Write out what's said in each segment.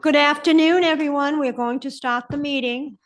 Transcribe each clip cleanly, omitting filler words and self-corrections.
Good afternoon, everyone. We're going to start the meeting.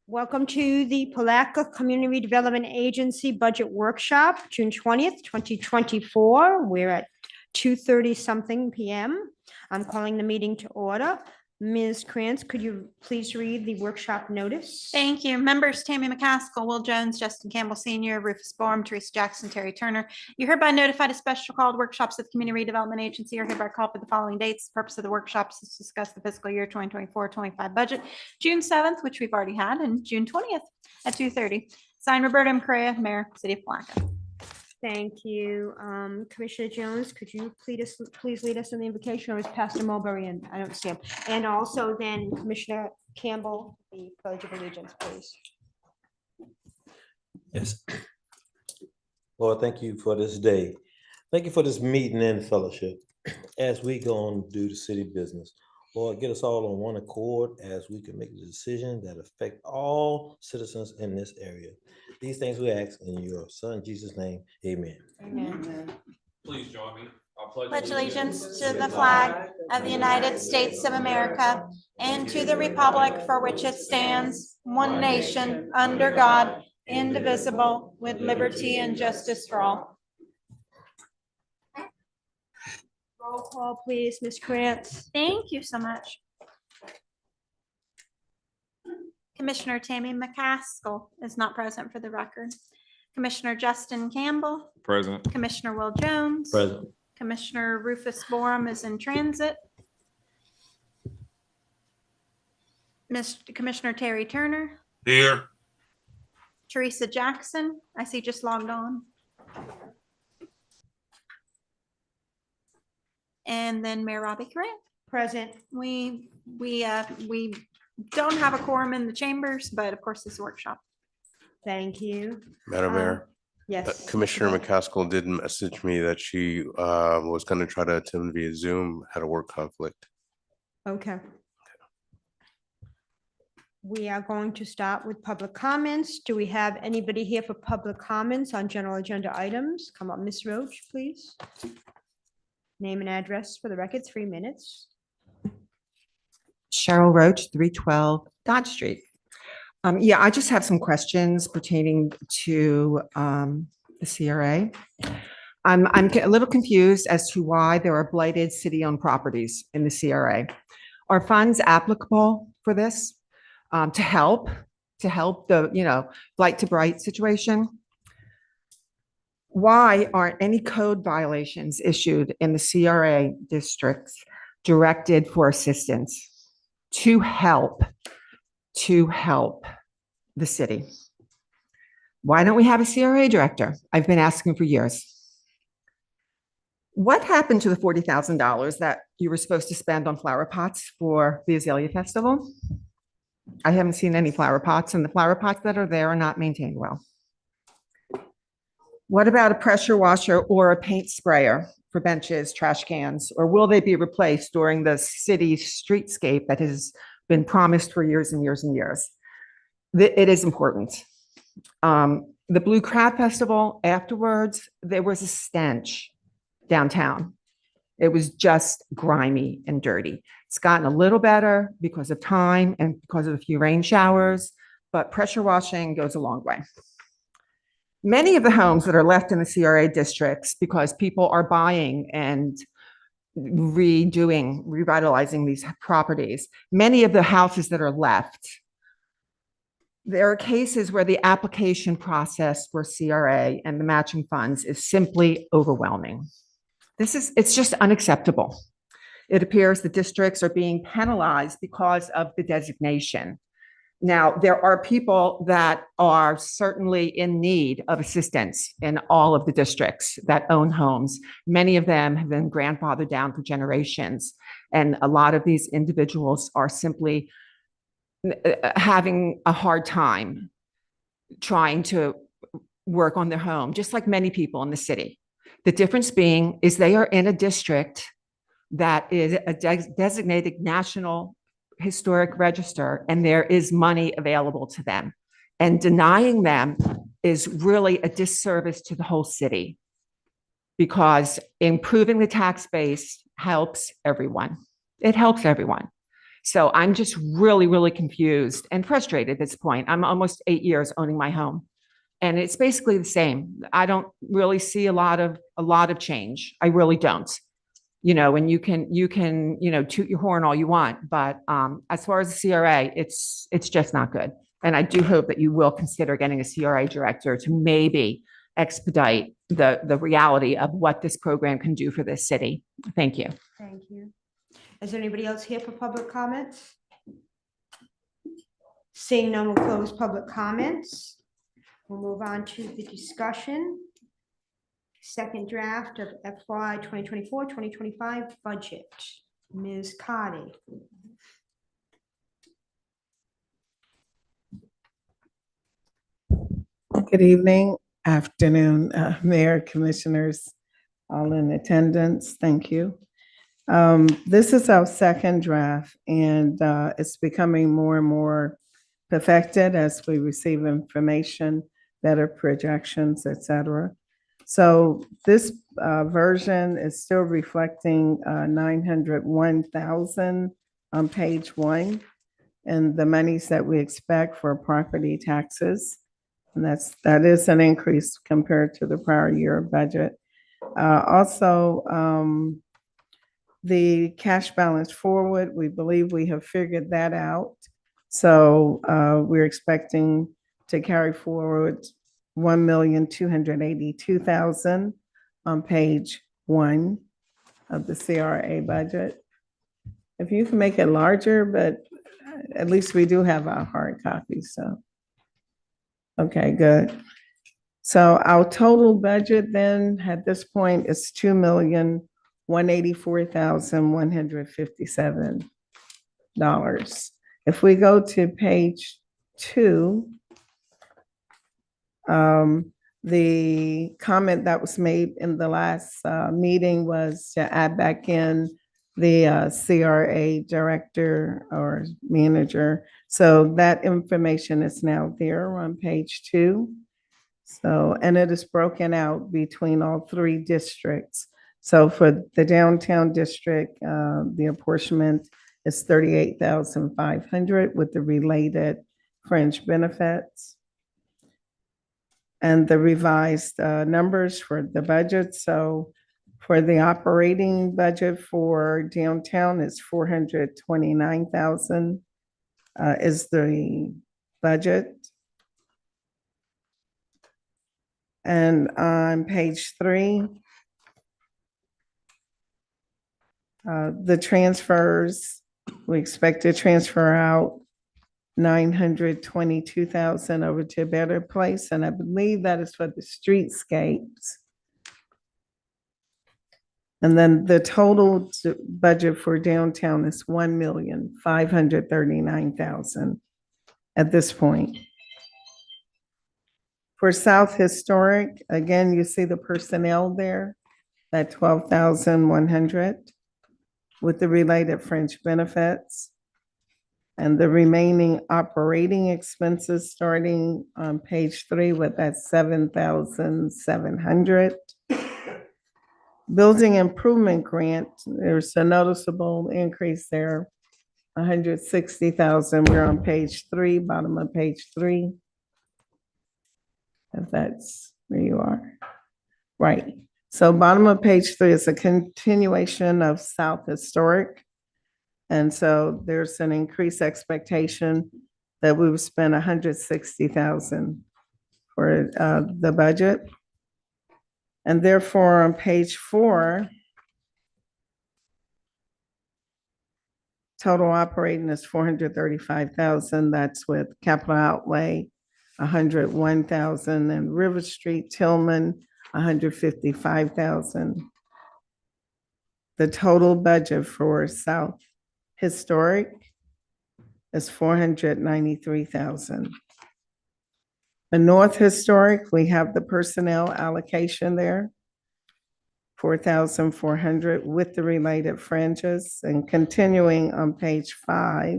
Welcome to the Palatka Community Development Agency Budget Workshop, June 20th, 2024. We're at 2:30 something p.m. I'm calling the meeting to order. Ms. Krantz, could you please read the workshop notice? Thank you. Members Tammy McCaskill, Will Jones, Justin Campbell Sr., Rufus Borum, Teresa Jackson, Terry Turner. You're hereby notified of special called workshops of the Community Redevelopment Agency are hereby called for the following dates. The purpose of the workshops is to discuss the fiscal year 2024-25 budget, June 7th, which we've already had, and June 20th at 2:30. Signed, Roberta M. Correa, Mayor, City of Palatka. Thank you. Commissioner Jones, could you please lead us in the invocation, or is Pastor Mulberry and I don't see him? And also then Commissioner Campbell, the Pledge of Allegiance, please. Yes. Lord, thank you for this day. Thank you for this meeting and fellowship as we go on to do the city business. Lord, get us all on one accord as we can make a decision that affect all citizens in this area. These things we ask in your son, Jesus' name, amen. Amen. Please join me. Pledge allegiance to the flag of the United States of America and to the republic for which it stands, one nation, under God, indivisible, with liberty and justice for all. Roll call, please, Ms. Krantz. Thank you so much. Commissioner Tammy McCaskill is not present for the record. Commissioner Justin Campbell. Present. Commissioner Will Jones. Present. Commissioner Rufus Borum is in transit. Commissioner Terry Turner. Here. Teresa Jackson, I see just logged on. And then Mayor Robbie Correa. Present. We don't have a quorum in the chambers, but of course this workshop. Thank you. Madam Mayor, Yes. Commissioner McCaskill did message me that she was going to try to attend via Zoom, had a work conflict. Okay. We are going to start with public comments. Do we have anybody here for public comments on general agenda items? Come up, Ms. Roach, please. Name and address for the record, 3 minutes. Cheryl Roach, 312 Dodge Street. Yeah, I just have some questions pertaining to the CRA. I'm a little confused as to why there are blighted city-owned properties in the CRA. Are funds applicable for this to help the blight to bright situation? Why aren't any code violations issued in the CRA districts directed for assistance to help the city? Why don't we have a CRA director? I've been asking for years. What happened to the $40,000 that you were supposed to spend on flower pots for the Azalea Festival? I haven't seen any flower pots, and the flower pots that are there are not maintained well. What about a pressure washer or a paint sprayer for benches, trash cans, or will they be replaced during the city's streetscape that has been promised for years and years and years? It is important. The Blue Crab Festival, afterwards, there was a stench downtown. It was just grimy and dirty. It's gotten a little better because of time and because of a few rain showers, but pressure washing goes a long way. Many of the homes that are left in the CRA districts, because people are buying and revitalizing these properties, many of the houses that are left, there are cases where the application process for CRA and the matching funds is simply overwhelming. It's just unacceptable. It appears the districts are being penalized because of the designation. Now, there are people that are certainly in need of assistance in all of the districts that own homes. Many of them have been grandfathered down for generations, and a lot of these individuals are simply having a hard time trying to work on their home, just like many people in the city. The difference being is they are in a district that is a designated national historic register, and there is money available to them. And denying them is really a disservice to the whole city, because improving the tax base helps everyone. It helps everyone. So I'm just really, really confused and frustrated at this point. I'm almost 8 years owning my home. And it's basically the same. I don't really see a lot of change. I really don't. And you can, toot your horn all you want, but as far as the CRA, it's just not good. And I do hope that you will consider getting a CRA director to maybe expedite the reality of what this program can do for this city. Thank you. Thank you. Is there anybody else here for public comments? Seeing none, we'll close public comments. We'll move on to the discussion. Second draft of FY 2024-2025 budget. Ms. Cardy. Good evening, afternoon, Mayor, Commissioners, all in attendance. Thank you. This is our second draft, and it's becoming more and more perfected as we receive information, better projections, et cetera. So this version is still reflecting 901,000 on page 1, and the monies that we expect for property taxes. And that is an increase compared to the prior year budget. Also, the cash balance forward, we believe we have figured that out. So we're expecting to carry forward 1,282,000 on page 1 of the CRA budget. If you can make it larger, but at least we do have our hard copy, so. Okay, good. So our total budget then at this point is $2,184,157. If we go to page 2, the comment that was made in the last meeting was to add back in the CRA director or manager. So that information is now there on page 2. So, and it is broken out between all 3 districts. So for the downtown district, the apportionment is $38,500 with the related fringe benefits. And the revised numbers for the budget. So for the operating budget for downtown is $429,000 is the budget. And on page 3, the transfers, we expect to transfer out 922,000 over to a Better Place, and I believe that is for the streetscapes. And then the total budget for downtown is $1,539,000 at this point. For South Historic, again, you see the personnel there, that $12,100 with the related fringe benefits. And the remaining operating expenses starting on page 3 with that $7,700. Building improvement grant, there's a noticeable increase there, $160,000. We're on page 3, bottom of page 3. If that's where you are. Right. So bottom of page 3 is a continuation of South Historic. And so there's an increased expectation that we would spend $160,000 for the budget. And therefore, on page 4, total operating is $435,000. That's with capital outlay, $101,000, and River Street, Tillman, $155,000. The total budget for South Historic is $493,000. The North Historic, we have the personnel allocation there, $4,400 with the related fringes. And continuing on page 5,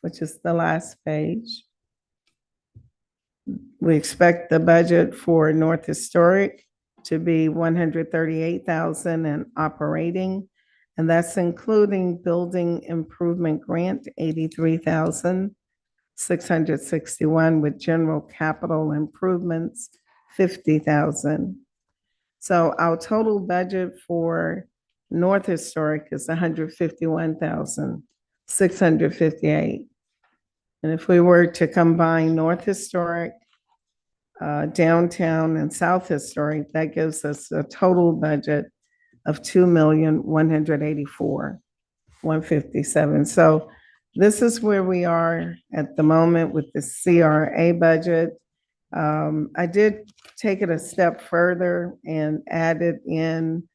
which is the last page, we expect the budget for North Historic to be $138,000 in operating And that's including building improvement grant, 83,661, with general capital improvements, 50,000. So our total budget for North Historic is 151,658. And if we were to combine North Historic, Downtown, and South Historic, that gives us a total budget of 2,184,157. So this is where we are at the moment with the CRA budget. I did take it a step further and added in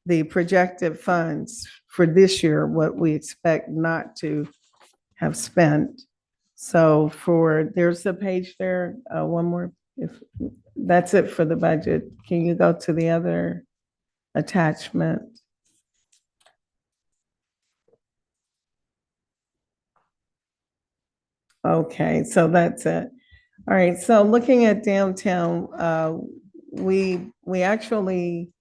the projected funds for this year, what we expect not to have spent. So there's a page there, one more, if that's it for the budget. Can you go to the other attachment? Okay, so that's it. All right, so looking at downtown, we actually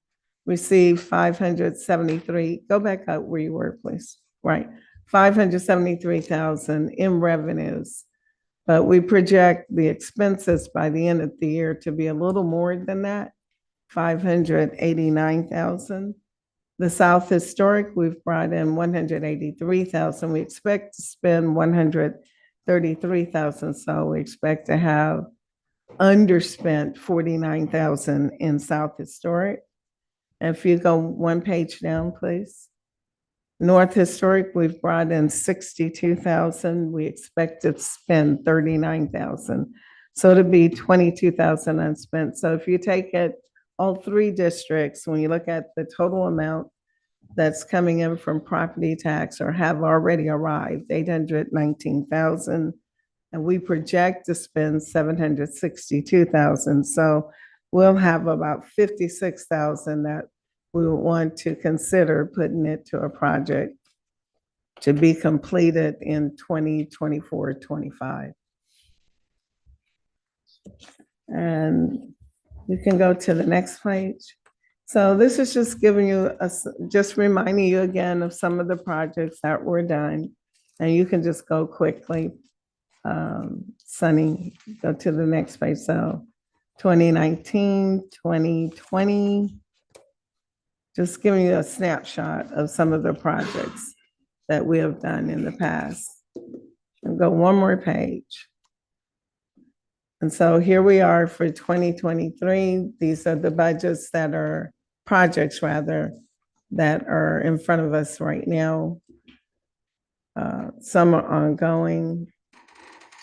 received 573, go back up where you were, please. Right, 573,000 in revenues. But we project the expenses by the end of the year to be a little more than that, 589,000. The South Historic, we've brought in 183,000. We expect to spend 133,000. So we expect to have underspent 49,000 in South Historic. And if you go one page down, please. North Historic, we've brought in 62,000. We expect to spend 39,000. So it'll be 22,000 unspent. So if you take it, all three districts, when you look at the total amount that's coming in from property tax or have already arrived, 819,000. And we project to spend 762,000. So we'll have about 56,000 that we would want to consider putting it to a project to be completed in 2024-25. And you can go to the next page. So this is just giving you, just reminding you again of some of the projects that were done. And you can just go quickly. Sunny, go to the next page. So 2019, 2020, just giving you a snapshot of some of the projects that we have done in the past. And go one more page. And so here we are for 2023. These are the budgets that are, projects rather, that are in front of us right now. Some are ongoing,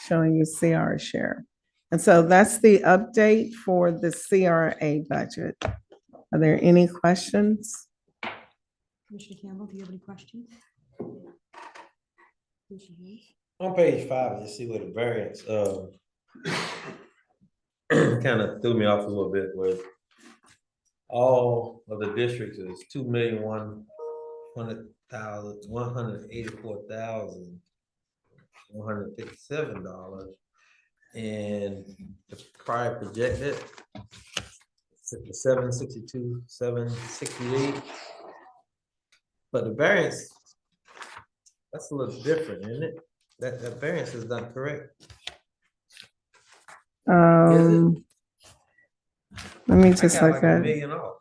showing you CR share. And so that's the update for the CRA budget. Are there any questions? Commissioner Campbell, do you have any questions? Commissioner Hayes? On page 5, you see where the variance kind of threw me off a little bit, where all of the districts is 2,184,157, and the prior projected 762, 768. But the variance, that's a little different, isn't it? That variance is not correct. Let me I just got look like a at, million off.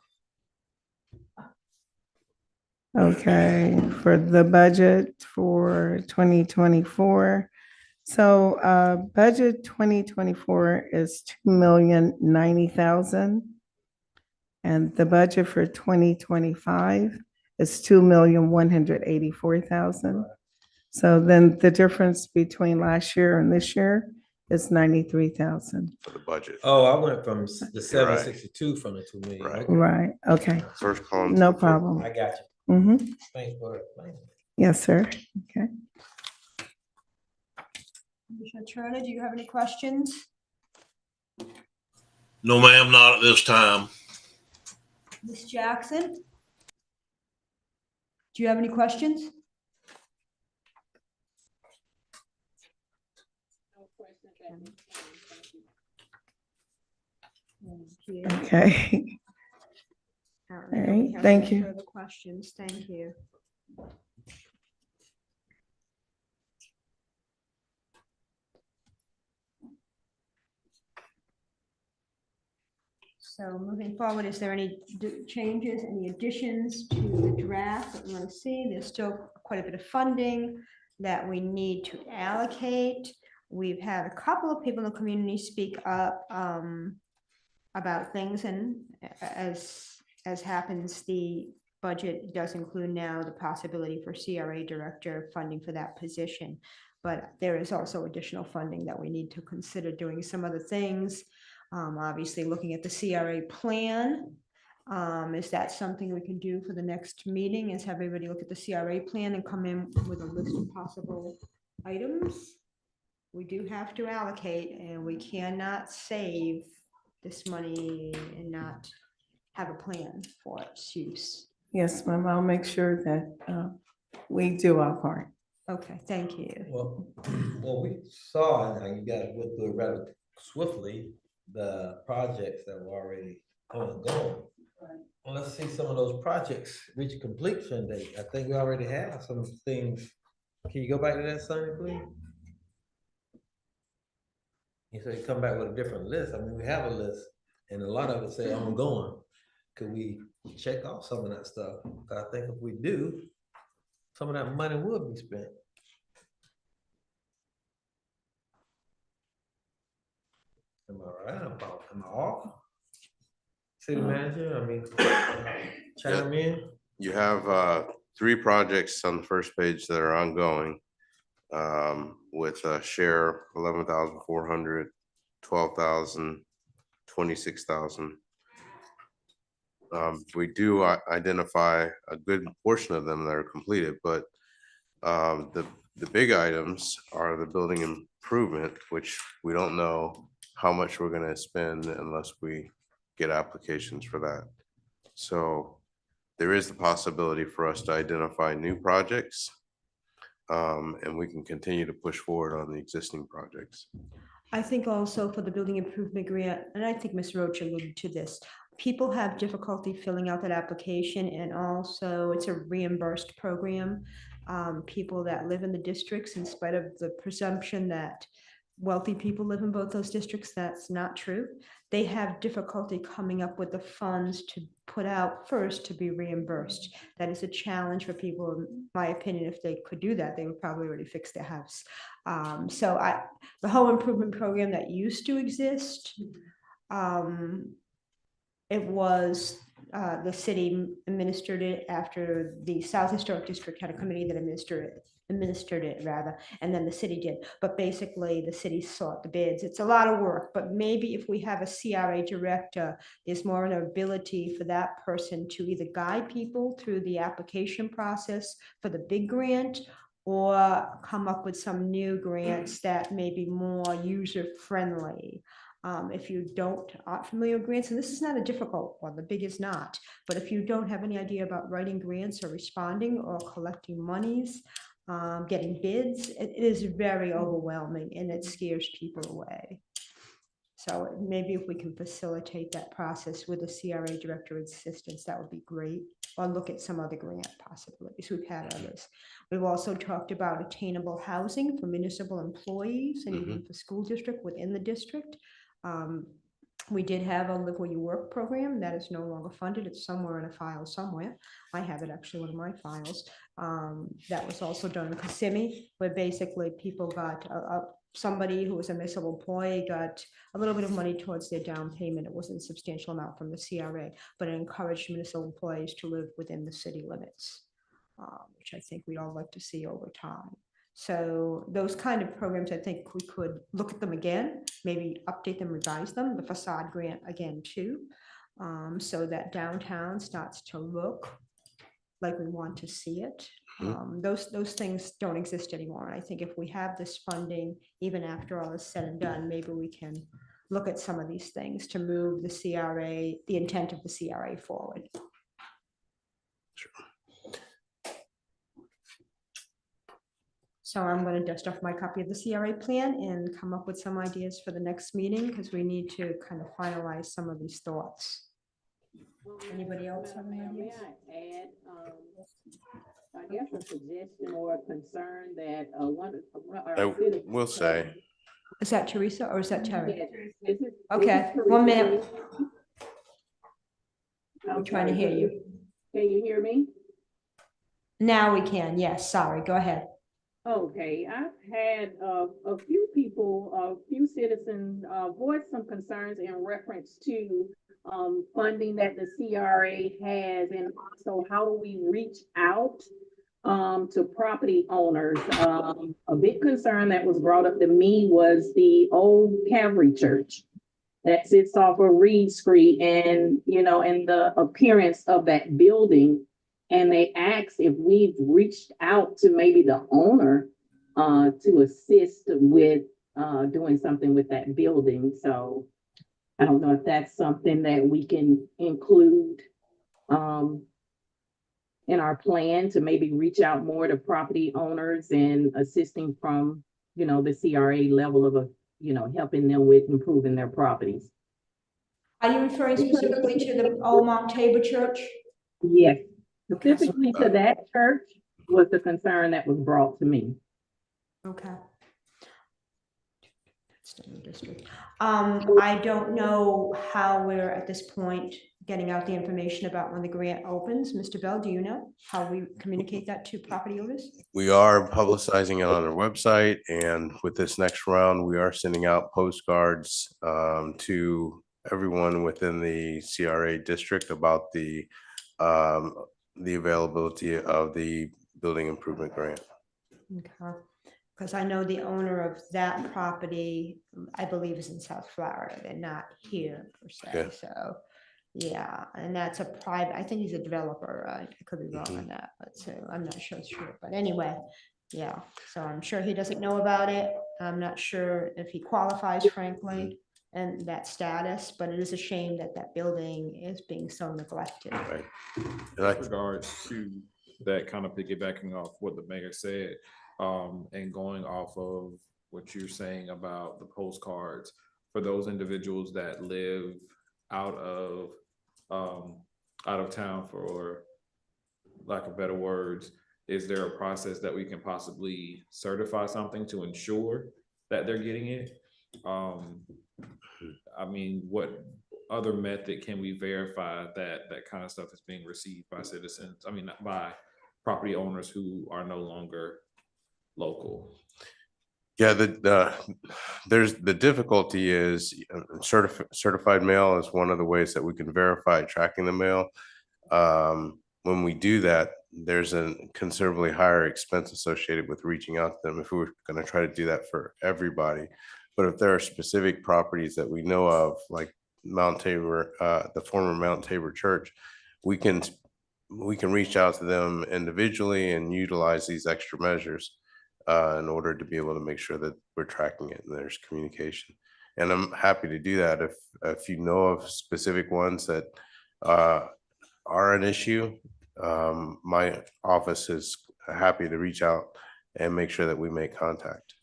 okay, for the budget for 2024. So budget 2024 is 2,090,000. And the budget for 2025 is 2,184,000. So then the difference between last year and this year is 93,000. For the budget. Oh, I went from the You're 762 from the 2 million. Right. Okay. Right, okay, First column. no problem. I got you. Thanks for explaining. Yes, sir, okay. Commissioner Turner, do you have any questions? No, ma'am, not at this time. Ms. Jackson? Do you have any questions? Okay. Apparently All nobody right, has thank any you. further questions. Thank you. So moving forward, is there any changes, any additions to the draft that we want to see? There's still quite a bit of funding that we need to allocate. We've had a couple of people in the community speak up about things, and as happens, the budget does include now the possibility for CRA director funding for that position. But there is also additional funding that we need to consider doing some other things. Obviously, looking at the CRA plan. Is that something we can do for the next meeting? Is have everybody look at the CRA plan and come in with a list of possible items? We do have to allocate, and we cannot save this money and not have a plan for its use. Yes, ma'am, I'll make sure that we do our part. Okay, thank you. Well, well, we saw, and you guys went through it rather swiftly, the projects that were already ongoing. Well, let's see some of those projects reach completion date. I think we already have some things. Can you go back to that, Sonny, please? You said you come back with a different list. I mean, we have a list, and a lot of it say ongoing. Could we check off some of that stuff? I think if we do, some of that money will be spent. Am I right about, am I off? City manager, I mean, chime in. You have 3 projects on the first page that are ongoing. With a share 11,400, 12,000, 26,000. We do identify a good portion of them that are completed, but the big items are the building improvement, which we don't know how much we're gonna spend unless we get applications for that. So there is the possibility for us to identify new projects. And we can continue to push forward on the existing projects. I think also for the building improvement grant, and I think Ms. Roach alluded to this, people have difficulty filling out that application, and also it's a reimbursed program. People that live in the districts, in spite of the presumption that wealthy people live in both those districts, that's not true. They have difficulty coming up with the funds to put out first to be reimbursed. That is a challenge for people, in my opinion. If they could do that, they would probably already fix their house. The home improvement program that used to exist, it was the city administered it after the South Historic District had a committee that administered it rather, and then the city did. But basically, the city sought the bids. It's a lot of work, but maybe if we have a CRA director, there's more an ability for that person to either guide people through the application process for the big grant, or come up with some new grants that may be more user-friendly. If you aren't familiar with grants, and this is not a difficult one, the big is not, but if you don't have any idea about writing grants or responding or collecting monies, getting bids, it is very overwhelming and it scares people away. So maybe if we can facilitate that process with a CRA director assistance, that would be great. Or look at some other grant possibilities. We've had others. We've also talked about attainable housing for municipal employees and even for school district within the district. We did have a Live Where You Work program that is no longer funded. It's somewhere in a file somewhere. I have it actually, one of my files. That was also done in Kissimmee, where basically people got somebody who was a municipal employee got a little bit of money towards their down payment. It wasn't a substantial amount from the CRA, but it encouraged municipal employees to live within the city limits, which I think we'd all like to see over time. So those kind of programs, I think we could look at them again, maybe update them, revise them, the facade grant again too, so that downtown starts to look like we want to see it. Those things don't exist anymore. And I think if we have this funding, even after all is said and done, maybe we can look at some of these things to move the CRA, the intent of the CRA forward. Sure. So I'm going to dust off my copy of the CRA plan and come up with some ideas for the next meeting, because we need to kind of finalize some of these thoughts. Anybody else have any May ideas? I add, I guess a suggestion or a concern that, one of I our citizens. will say, Is that Teresa or is that Terry? Yes, this is Okay, Teresa. 1 minute. I'm We're trying to sorry, hear you. Can you hear me? Now we can, yes, sorry, go ahead. Okay, I've had a few people, a few citizens voice some concerns in reference to funding that the CRA has, and also how do we reach out to property owners? A big concern that was brought up to me was the old Calvary Church that sits off of Reed Street, and and the appearance of that building. And they asked if we've reached out to maybe the owner to assist with doing something with that building. So I don't know if that's something that we can include in our plan to maybe reach out more to property owners and assisting from, the CRA level of, helping them with improving their properties. Are you referring specifically to the old Mount Tabor Church? Yes, specifically to that church was the concern that was brought to me. Okay. District. I don't know how we're at this point getting out the information about when the grant opens. Mr. Bell, do you know how we communicate that to property owners? we are publicizing it on our website, and with this next round, we are sending out postcards to everyone within the CRA district about the availability of the building improvement grant. Okay. Because I know the owner of that property, I believe, is in South Florida. They're not here per se. Okay. So, yeah, and that's a private, I think he's a developer. I could be wrong on that, but so I'm not sure it's true. But anyway, yeah, so I'm sure he doesn't know about it. I'm not sure if he qualifies, frankly, and that status, but it is a shame that that building is being so neglected. Right. And With regards to that, kind of piggybacking off what the mayor said, and going off of what you're saying about the postcards, for those individuals that live out of town, for lack of better words, is there a process that we can possibly certify something to ensure that they're getting it? I mean, what other method can we verify that that kind of stuff is being received by citizens? I mean, not by property owners who are no longer local. yeah, there's the difficulty is certified mail is one of the ways that we can verify tracking the mail. When we do that, there's a considerably higher expense associated with reaching out to them if we were going to try to do that for everybody. But if there are specific properties that we know of, like Mount Tabor, the former Mount Tabor Church, we can reach out to them individually and utilize these extra measures in order to be able to make sure that we're tracking it and there's communication. And I'm happy to do that if you know of specific ones that are an issue. My office is happy to reach out and make sure that we make contact.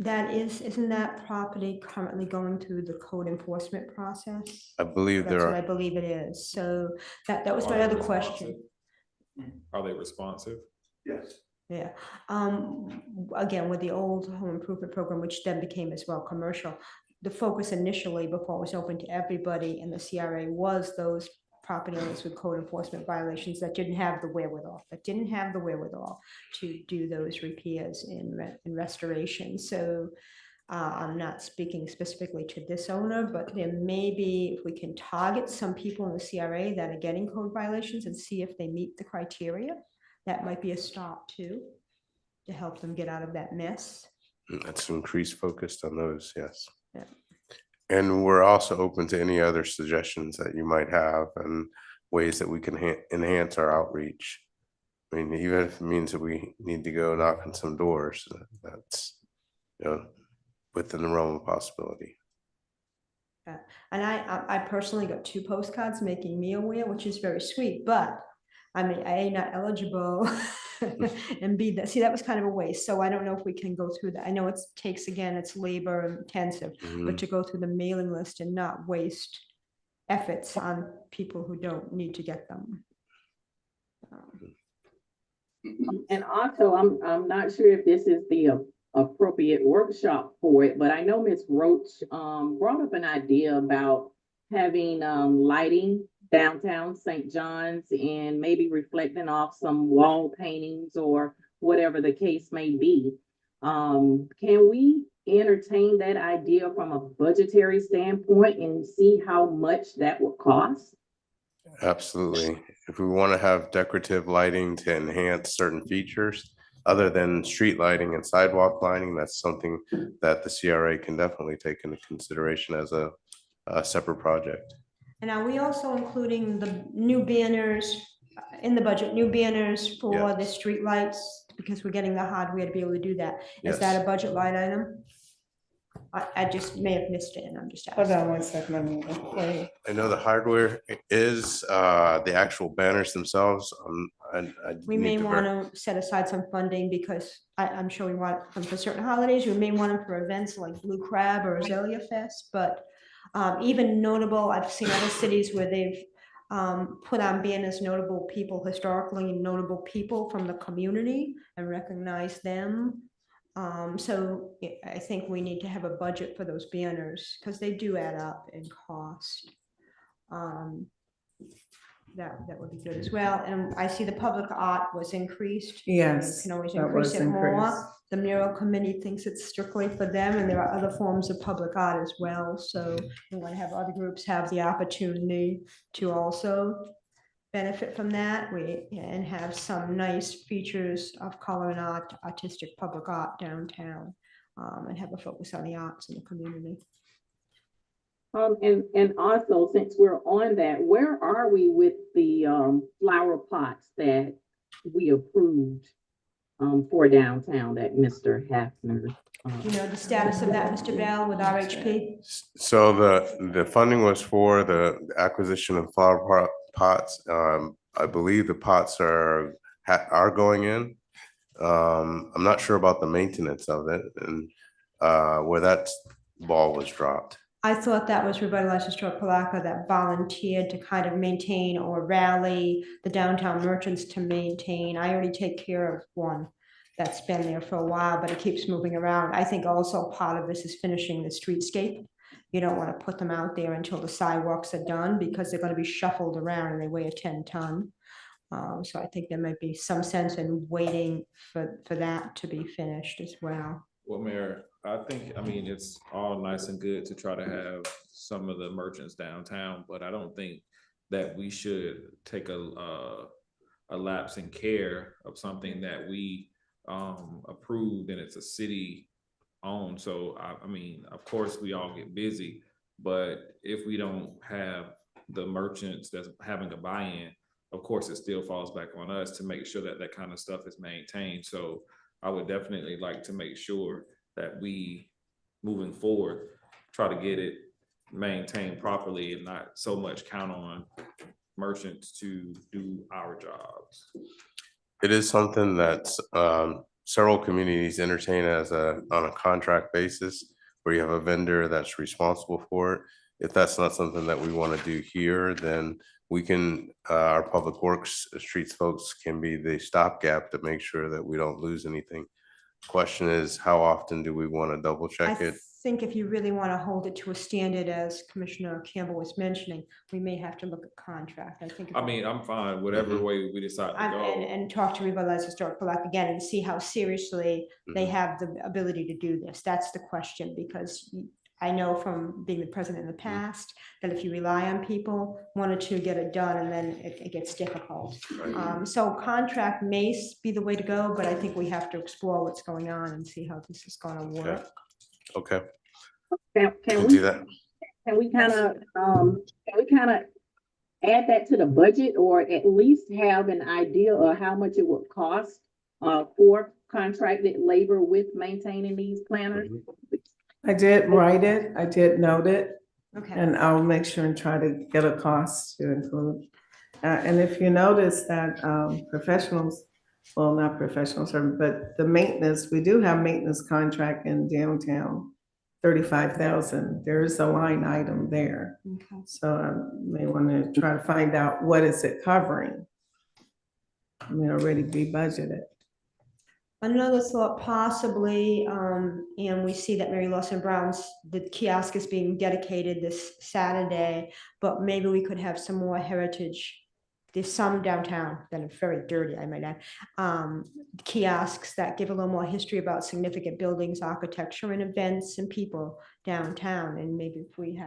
Isn't that property currently going through the code enforcement process? I believe That's there what I are. believe it is. So that was Are my they other responsive? question. Are they responsive? Yes. Yeah. Again, with the old home improvement program, which then became as well commercial, the focus initially before it was open to everybody in the CRA was those property owners with code enforcement violations that didn't have the wherewithal, to do those repairs and restoration. So I'm not speaking specifically to this owner, but there may be, if we can target some people in the CRA that are getting code violations and see if they meet the criteria, that might be a stop too, to help them get out of that mess. That's increased focus on those, yes. Yeah. And we're also open to any other suggestions that you might have and ways that we can enhance our outreach. I mean, even if it means that we need to go knock on some doors, that's, within the realm of possibility. Yeah. And I personally got 2 postcards making me aware, which is very sweet, but I mean, A, not eligible, and B, that was kind of a waste. So I don't know if we can go through that. I know it takes, again, it's labor intensive, but to go through the mailing list and not waste efforts on people who don't need to get them. And also, I'm not sure if this is the appropriate workshop for it, but I know Ms. Roach brought up an idea about having lighting downtown St. John's and maybe reflecting off some wall paintings or whatever the case may be. Can we entertain that idea from a budgetary standpoint and see how much that will cost? Absolutely. If we want to have decorative lighting to enhance certain features, other than street lighting and sidewalk lighting, that's something that the CRA can definitely take into consideration as a separate project. And are we also including the new banners in the budget, new banners for the Yes. street lights? Because we're getting the hardware to be able to do that. Is that Yes. a budget line item? I just may have missed it and I'm just Hold asking. on one second, let me play. I know the hardware is the actual banners themselves. We may want to set aside some funding because I'm sure we want them for certain holidays. We may want them for events like Blue Crab or Azalea Fest, but even notable, I've seen other cities where they've put on banners, notable people, historically notable people from the community and recognize them. So I think we need to have a budget for those banners because they do add up in cost. That would be good as well. And I see the public art was increased. Yes, You can always that increase was it more. increased. The mural committee thinks it's strictly for them, and there are other forms of public art as well. So we want to have other groups have the opportunity to also benefit from that. And have some nice features of color and art, artistic public art downtown, and have a focus on the arts in the community. And also, since we're on that, where are we with the flower pots that we approved for downtown that Mr. Hafner? You know, the status of that, Mr. Bell, with RHP? So the funding was for the acquisition of flower pots. I believe the pots are going in. I'm not sure about the maintenance of it and where that ball was dropped. I thought that was Revitalize Historic Palatka that volunteered to kind of maintain or rally the downtown merchants to maintain. I already take care of one that's been there for a while, but it keeps moving around. I think also part of this is finishing the streetscape. You don't want to put them out there until the sidewalks are done because they're going to be shuffled around and they weigh a 10-ton. So I think there might be some sense in waiting for that to be finished as well. Well, Mayor, I think, I mean, it's all nice and good to try to have some of the merchants downtown, but I don't think that we should take a lapse in care of something that we approved and it's a city owned. So I mean, of course, we all get busy, but if we don't have the merchants that's having a buy-in, of course, it still falls back on us to make sure that that kind of stuff is maintained. So I would definitely like to make sure that we, moving forward, try to get it maintained properly and not so much count on merchants to do our jobs. It is something that several communities entertain as on a contract basis, where you have a vendor that's responsible for it. If that's not something that we want to do here, then we can, our public works streets folks can be the stopgap to make sure that we don't lose anything. Question is, how often do we want to double check it? I think if you really want to hold it to a standard, as Commissioner Campbell was mentioning, we may have to look at contract. I think. I mean, I'm fine, whatever way we decide to go. And talk to Revitalize Historic Palatka again and see how seriously they have the ability to do this. That's the question, because I know from being the president in the past that if you rely on people, one or two get it done and then it gets difficult. So contract may be the way to go, but I think we have to explore what's going on and see how this is going to work. Okay. Can Do that. can we kind of add that to the budget, or at least have an idea of how much it would cost for contracted labor with maintaining these planners? I did write it, I did note it, Okay. and I'll make sure and try to get a cost to include. And if you notice that professionals, well, not professionals, but the maintenance, we do have maintenance contract in downtown 35,000. There's a line item there. Okay. So I may want to try to find out what is it covering. I mean, already be budgeted. Another thought possibly, and we see that Mary Lawson Brown's, the kiosk is being dedicated this Saturday, but maybe we could have some more heritage. There's some downtown that are very dirty, I might add, kiosks that give a little more history about significant buildings, architecture and events and people downtown. And maybe if we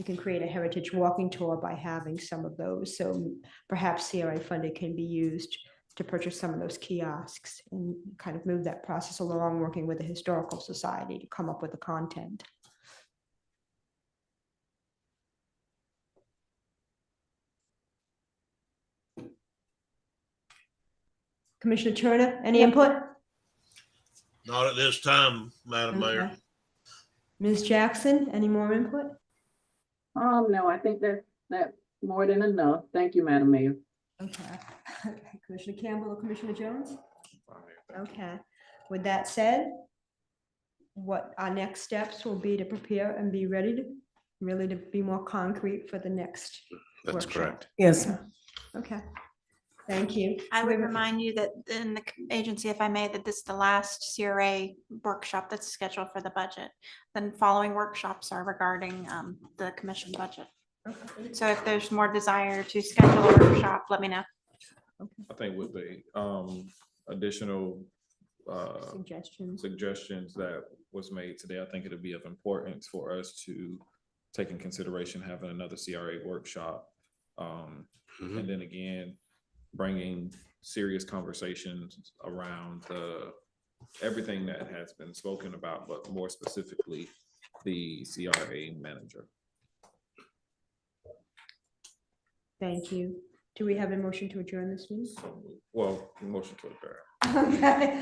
can create a heritage walking tour by having some of those. So perhaps CRA funding can be used to purchase some of those kiosks and kind of move that process along, working with the Historical Society to come up with the content. Commissioner Turner, any input? Not at this time, Madam Mayor. Okay. Ms. Jackson, any more input? No, I think that's more than enough. Thank you, Madam Mayor. Okay. Commissioner Campbell or Commissioner Jones? Okay. With that said, what our next steps will be to prepare and be ready to really to be more concrete for the next That's workshop. correct. Yes. Okay. Thank you. I would remind you that in the agency, if I may, that this is the last CRA workshop that's scheduled for the budget. Then following workshops are regarding the commission budget. So if there's more desire to schedule a workshop, let me know. I think with the additional suggestions that was made today, I think it'll be of importance for us to take in consideration having another CRA workshop. And then again, bringing serious conversations around everything that has been spoken about, but more specifically, the CRA manager. Thank you. Do we have a motion to adjourn this meeting? Well, motion to adjourn. Okay.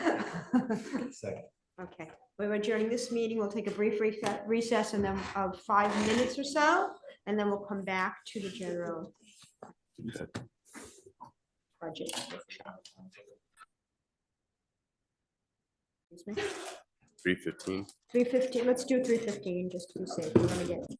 Second. Okay, we're adjourning this meeting. We'll take a brief recess and then of 5 minutes or so, and then we'll come back to the general budget. Excuse me. 3:15. 3:15, let's do 3:15 just to be safe. We're gonna get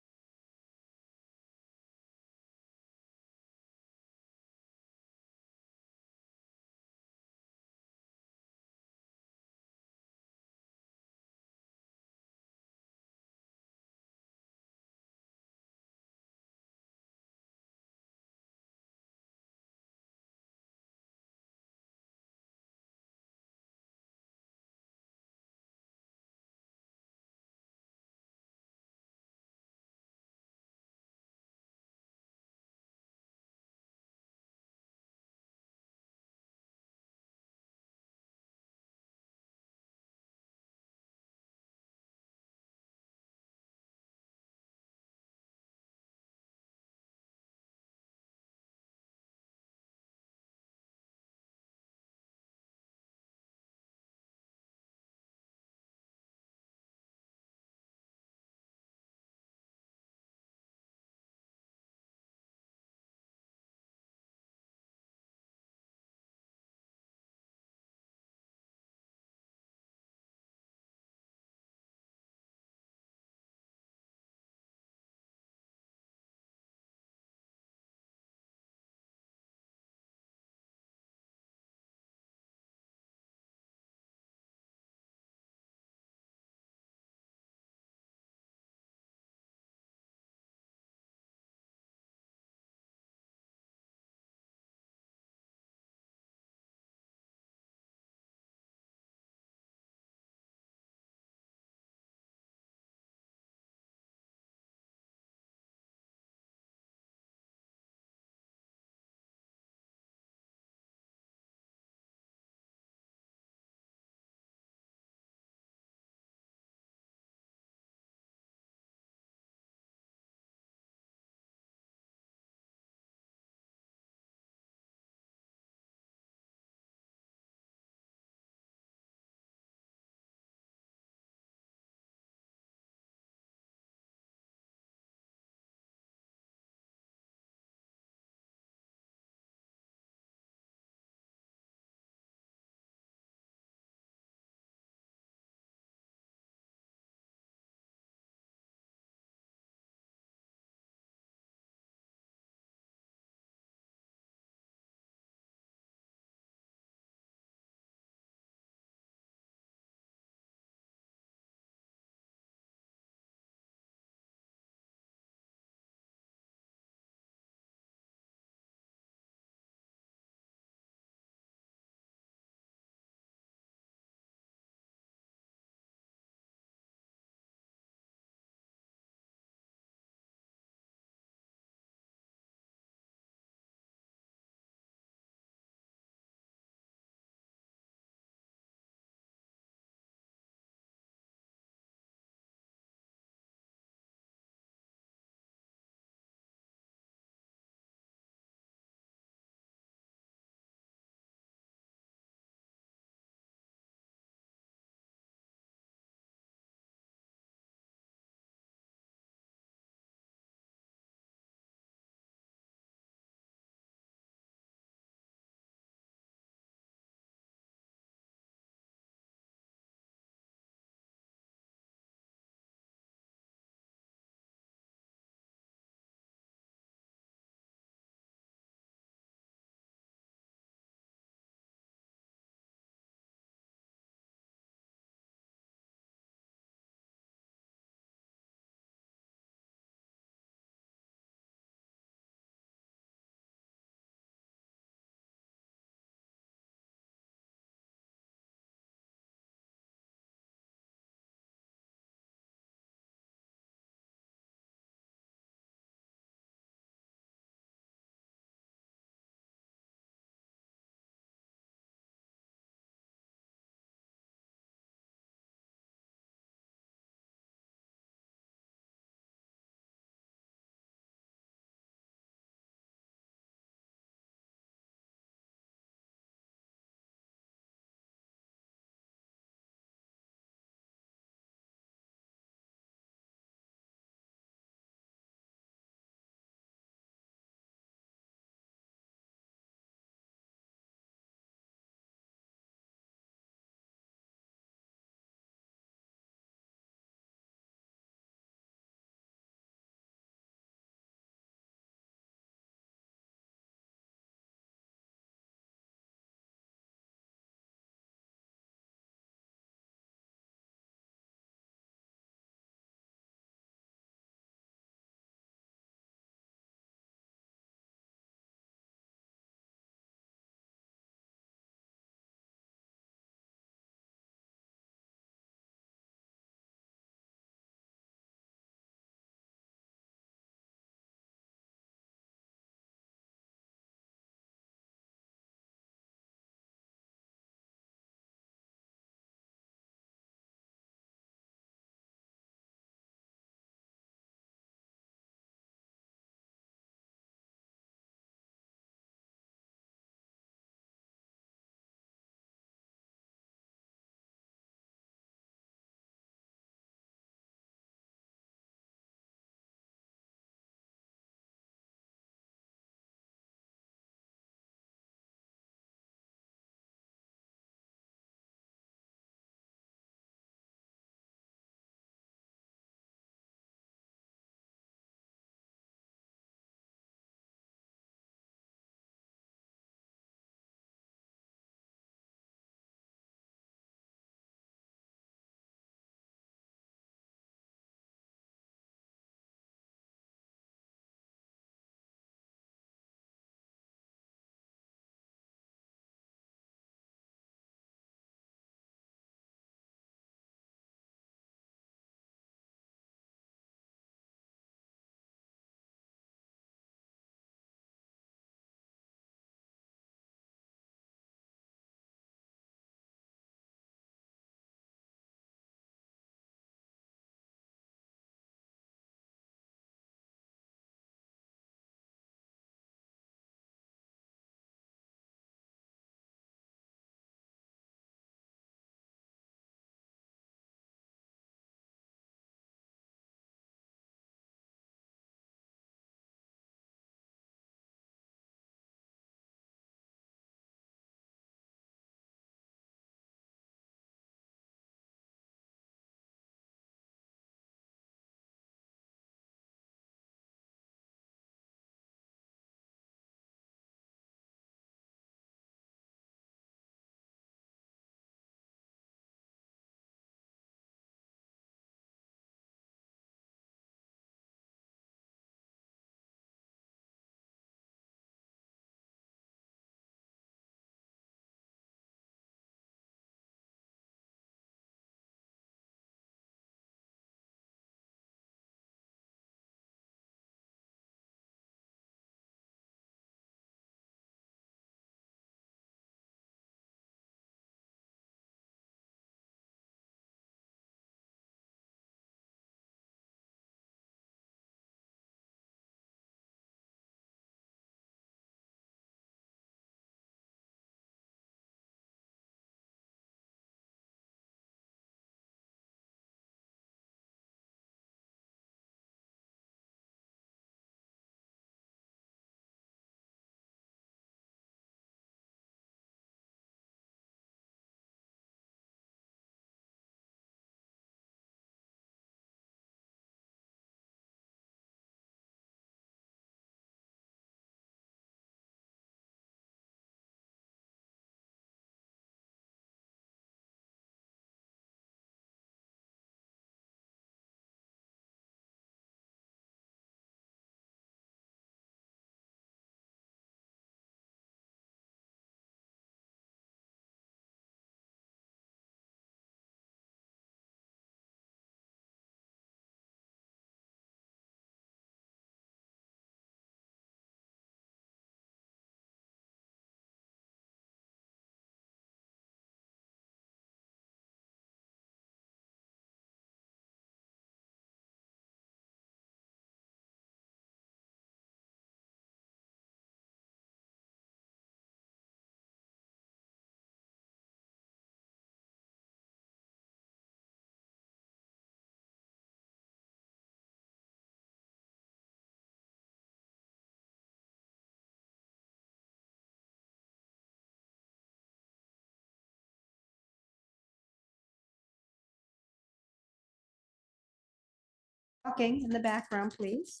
Talking in the background, please.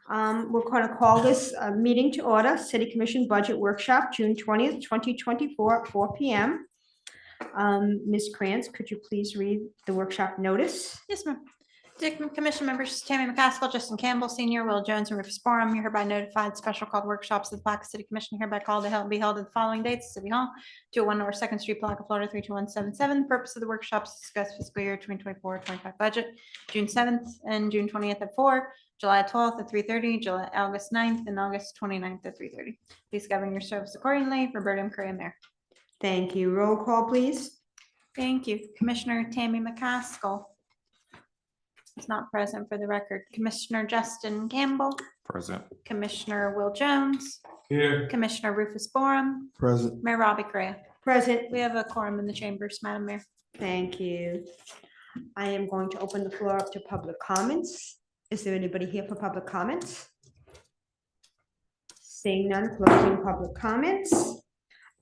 We're going to call this meeting to order, City Commission Budget Workshop, June 20th, 2024 at 4 PM. Ms. Krantz, could you please read the workshop notice? Yes, ma'am. Dick, Commission members Tammy McCaskill, Justin Campbell, Senior, Will Jones, and Rufus Borum, you're hereby notified special called workshops of the Palatka City Commission hereby called to be held at the following dates: City Hall, 201 North Second Street, Palatka, Florida, 32177. The purpose of the workshops is to discuss fiscal year 2024-25 budget, June 7th and June 20th at 4, July 12th at 3:30, August 9th, and August 29th at 3:30. Please govern yourselves accordingly. Roberta M. Correa, Mayor. Thank you. Roll call, please. Thank you. Commissioner Tammy McCaskill is not present for the record. Commissioner Justin Campbell, Present. Commissioner Will Jones, Here. Commissioner Rufus Borum, Present. Mayor Robbie Correa. Present. We have a quorum in the chambers, Madam Mayor. Thank you. I am going to open the floor up to public comments. Is there anybody here for public comments? Seeing none, closing public comments.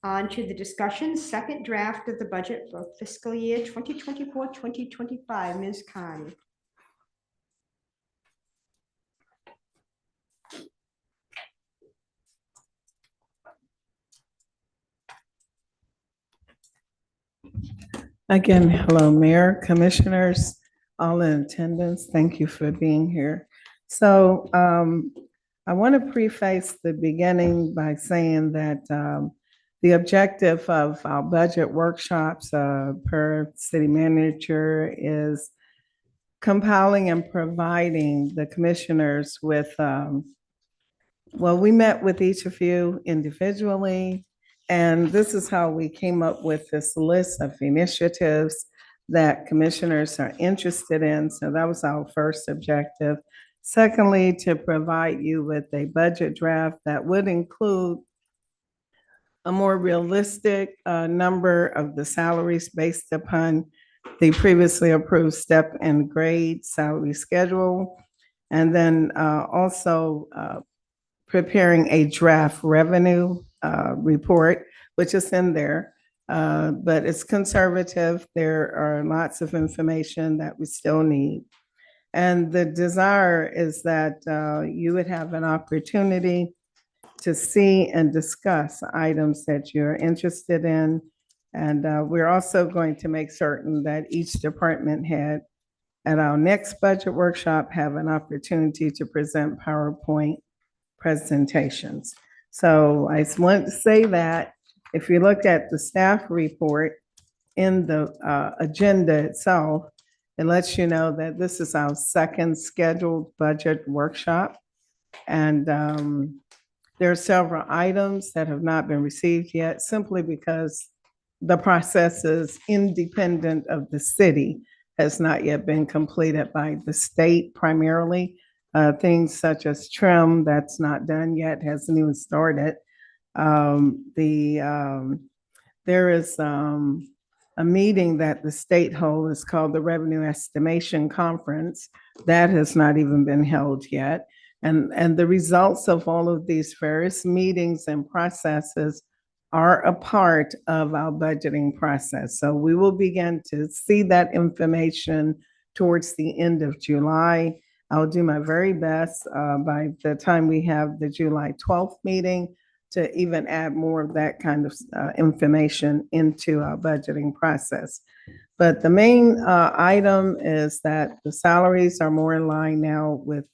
On to the discussion, second draft of the budget for fiscal year 2024-2025. Ms. Khan. Again, hello, Mayor, Commissioners, all in attendance. Thank you for being here. So I want to preface the beginning by saying that the objective of our budget workshops per city manager is compiling and providing the commissioners with, well, we met with each of you individually, and this is how we came up with this list of initiatives that commissioners are interested in. So that was our first objective. Secondly, to provide you with a budget draft that would include a more realistic number of the salaries based upon the previously approved step and grade salary schedule. And then also preparing a draft revenue report, which is in there, but it's conservative. There are lots of information that we still need. And the desire is that you would have an opportunity to see and discuss items that you're interested in. And we're also going to make certain that each department head at our next budget workshop have an opportunity to present PowerPoint presentations. So I just wanted to say that if you look at the staff report in the agenda itself, it lets you know that this is our second scheduled budget workshop. And there are several items that have not been received yet, simply because the process is independent of the city, has not yet been completed by the state primarily. Things such as trim, that's not done yet, hasn't even started. There is a meeting that the state holds, is called the Revenue Estimation Conference. That has not even been held yet. And the results of all of these various meetings and processes are a part of our budgeting process. So we will begin to see that information towards the end of July. I'll do my very best by the time we have the July 12th meeting to even add more of that kind of information into our budgeting process. But the main item is that the salaries are more in line now with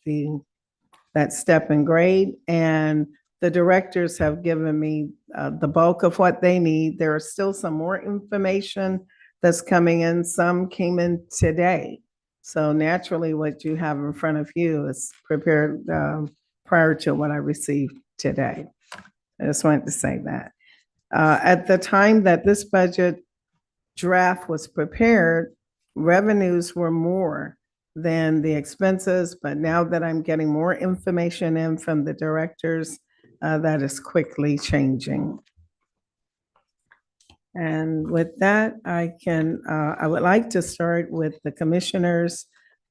that step and grade, and the directors have given me the bulk of what they need. There are still some more information that's coming in. Some came in today. So naturally, what you have in front of you is prepared prior to what I received today. I just wanted to say that. At the time that this budget draft was prepared, revenues were more than the expenses, but now that I'm getting more information in from the directors, that is quickly changing. And with that, I would like to start with the commissioners,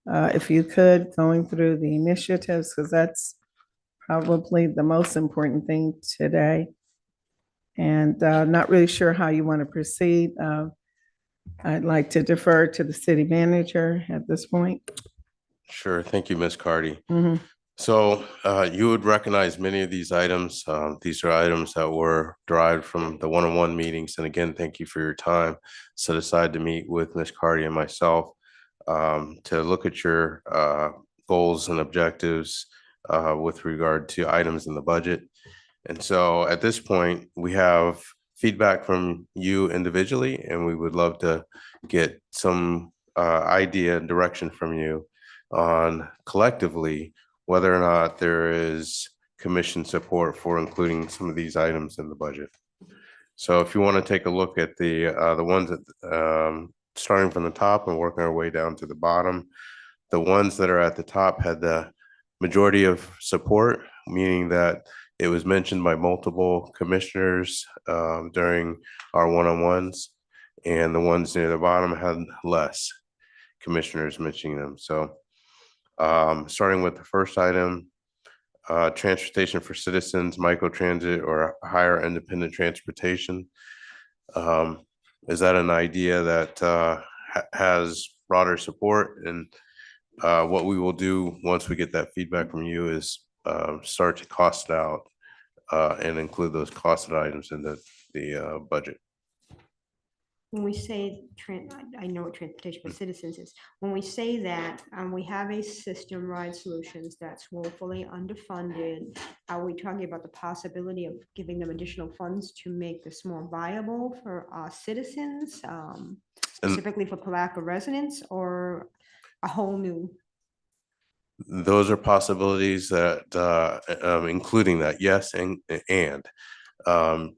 if you could, going through the initiatives, because that's probably the most important thing today. And not really sure how you want to proceed. I'd like to defer to the city manager at this point. Sure. Thank you, Ms. Cardy. Mhm. So you would recognize many of these items. These are items that were derived from the one-on-one meetings. And again, thank you for your time set aside to meet with Ms. Cardy and myself to look at your goals and objectives with regard to items in the budget. And so at this point, we have feedback from you individually, and we would love to get some idea and direction from you on collectively whether or not there is commission support for including some of these items in the budget. So if you want to take a look at the ones that starting from the top and working our way down to the bottom, the ones that are at the top had the majority of support, meaning that it was mentioned by multiple commissioners during our one-on-ones, and the ones near the bottom had less commissioners mentioning them. So starting with the first item, transportation for citizens, microtransit or higher independent transportation. Is that an idea that has broader support? And what we will do once we get that feedback from you is start to cost it out and include those costed items in the budget. When we say, I know what transportation for citizens is, when we say that, we have a system, Ride Solutions, that's woefully underfunded. Are we talking about the possibility of giving them additional funds to make this more viable for our citizens? Specifically for Palatka residents, or a whole new? Those are possibilities that including that, yes, and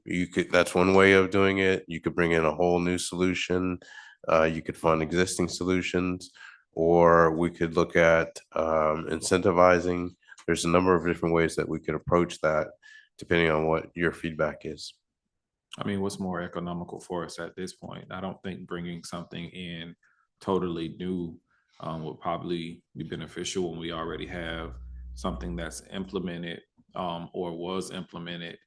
you could, that's one way of doing it. You could bring in a whole new solution. You could fund existing solutions, or we could look at incentivizing. There's a number of different ways that we could approach that depending on what your feedback is. I mean, what's more economical for us at this point? I don't think bringing something in totally new would probably be beneficial when we already have something that's implemented or was implemented.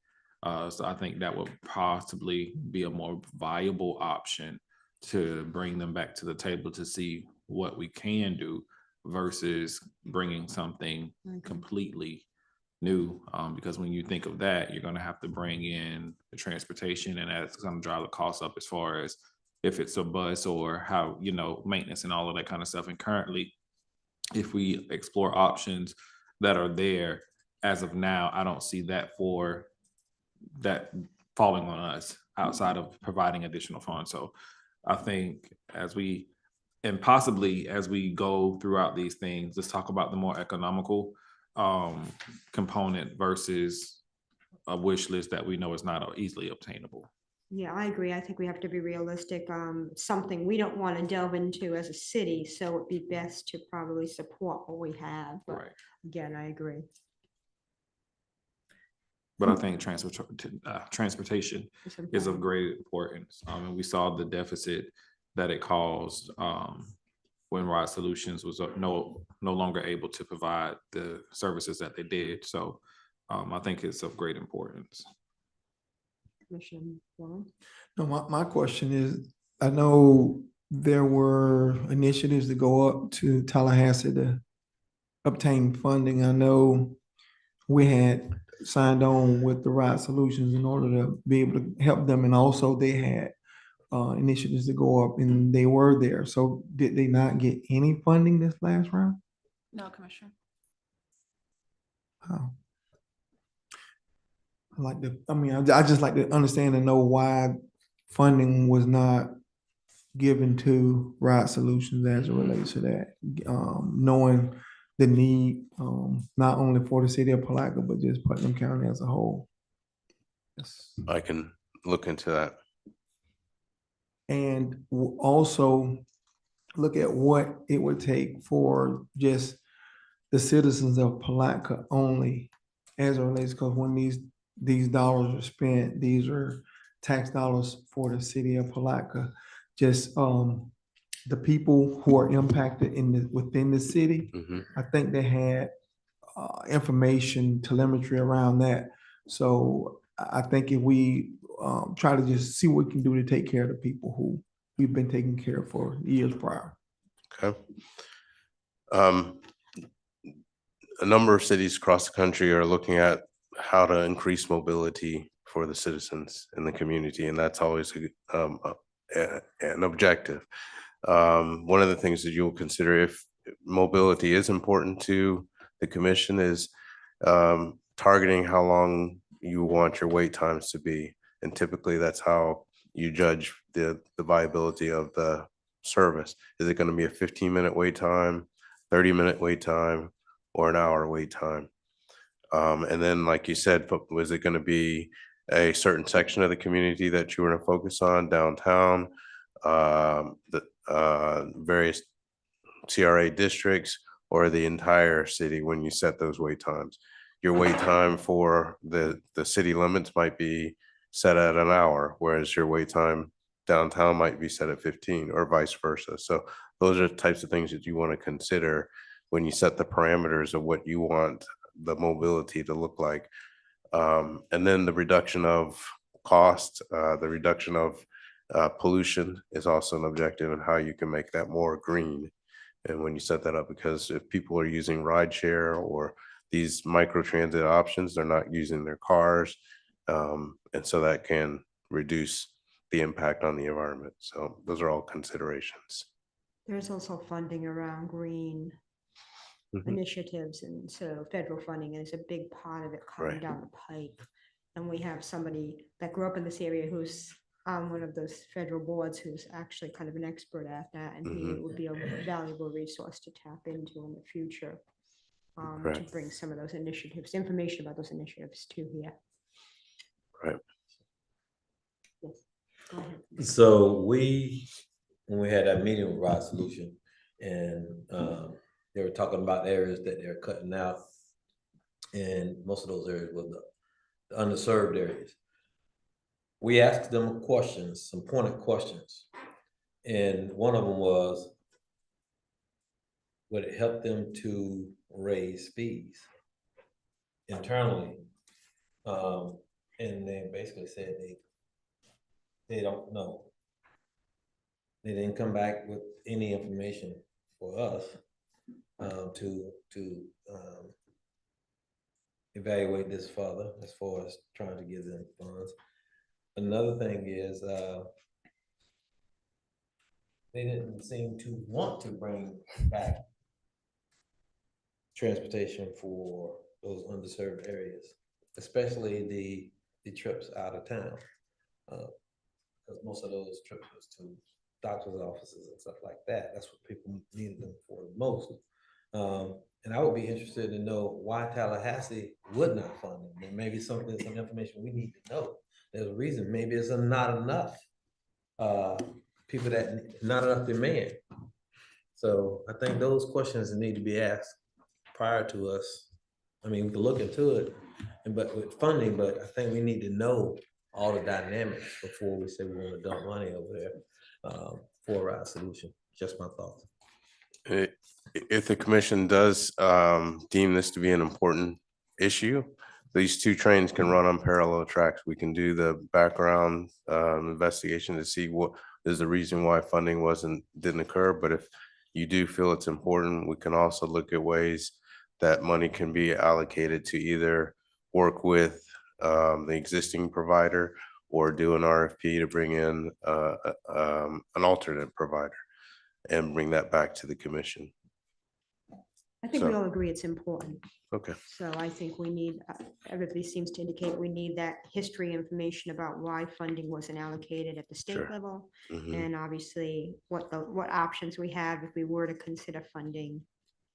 So I think that would possibly be a more viable option to bring them back to the table to see what we can do versus bringing something completely new. Because when you think of that, you're going to have to bring in the transportation, and that's going to drive the cost up as far as if it's a bus or how, you know, maintenance and all of that kind of stuff. And currently, if we explore options that are there as of now, I don't see that for that falling on us outside of providing additional funds. So I think as we, and possibly as we go throughout these things, let's talk about the more economical component versus a wish list that we know is not easily obtainable. Yeah, I agree. I think we have to be realistic. Something we don't want to delve into as a city, so it'd be best to probably support what we have. But Right. again, I agree. But I think transportation is of great importance. And we saw the deficit that it caused when Ride Solutions was no longer able to provide the services that they did. So I think it's of great importance. No, my question is, I know there were initiatives to go up to Tallahassee to obtain funding. I know we had signed on with the Ride Solutions in order to be able to help them, and also they had initiatives to go up, and they were there. So did they not get any funding this last round? No, Commissioner. Oh. I just like to understand and know why funding was not given to Ride Solutions as it relates to that. Knowing the need, not only for the city of Palatka, but just Putnam County as a whole. Yes. I can look into that. And also look at what it would take for just the citizens of Palatka only as it relates, because when these dollars are spent, these are tax dollars for the city of Palatka. Just the people who are impacted within the city. I think they had information telemetry around that. So I think if we try to just see what we can do to take care of the people who we've been taking care of for years prior. Okay. a number of cities across the country are looking at how to increase mobility for the citizens in the community, and that's always an objective. One of the things that you'll consider if mobility is important to the commission is targeting how long you want your wait times to be. And typically that's how you judge the viability of the service. Is it going to be a 15-minute wait time, 30-minute wait time, or an hour wait time? And then, like you said, was it going to be a certain section of the community that you were going to focus on, downtown, the various CRA districts, or the entire city when you set those wait times? Your wait time for the city limits might be set at an hour, whereas your wait time downtown might be set at 15, or vice versa. So those are the types of things that you want to consider when you set the parameters of what you want the mobility to look like. And then the reduction of cost, the reduction of pollution is also an objective, and how you can make that more green. And when you set that up, because if people are using rideshare or these micro transit options, they're not using their cars. And so that can reduce the impact on the environment. So those are all considerations. There's also funding around green initiatives, and so federal funding is a big part of it coming Right. down the pipe. And we have somebody that grew up in this area who's on one of those federal boards who's actually kind of an expert at that, and he would be a valuable resource to tap into in the future, to Correct. bring some of those initiatives, information about those initiatives to here. Right. Yes. Go ahead. So when we had that meeting with Rod Solution, and they were talking about areas that they're cutting out, and most of those areas were the underserved areas. We asked them questions, some pointed questions, and one of them was, would it help them to raise fees internally? And they basically said they don't know. They didn't come back with any information for us to evaluate this further as far as trying to give them funds. Another thing is they didn't seem to want to bring back transportation for those underserved areas, especially the trips out of town. Because most of those trips was to doctor's offices and stuff like that. That's what people needed them for the most. And I would be interested to know why Tallahassee would not fund them. And maybe some information we need to know. There's a reason. Maybe it's not enough people, not enough demand. So I think those questions need to be asked prior to us. I mean, we can look into it, but with funding, but I think we need to know all the dynamics before we say we want to dump money over there for our solution. Just my thoughts. If the commission does deem this to be an important issue, these two trains can run on parallel tracks. We can do the background investigation to see what is the reason why funding didn't occur. But if you do feel it's important, we can also look at ways that money can be allocated to either work with the existing provider or do an RFP to bring in an alternate provider and bring that back to the commission. I think we So- all agree it's important. Okay. So I think we need, everybody seems to indicate we need that history information about why funding wasn't allocated at the state Sure. level. Mhm. And obviously what options we have if we were to consider funding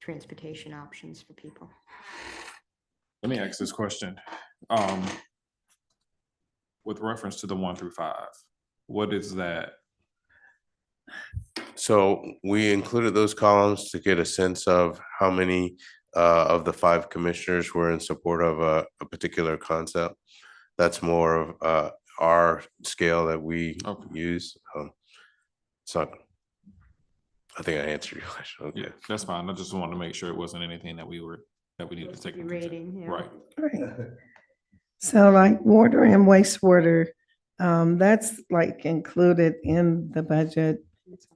transportation options for people. Let me ask this question. With reference to the 1 through 5, what is that? So we included those columns to get a sense of how many of the 5 commissioners were in support of a particular concept. That's more of our scale that we use. So I think I answered your question. Yeah, Okay. that's fine. I just wanted to make sure it wasn't anything that we needed to take. into Rating, yeah. Right. Right. So like water and wastewater, that's like included in the budget,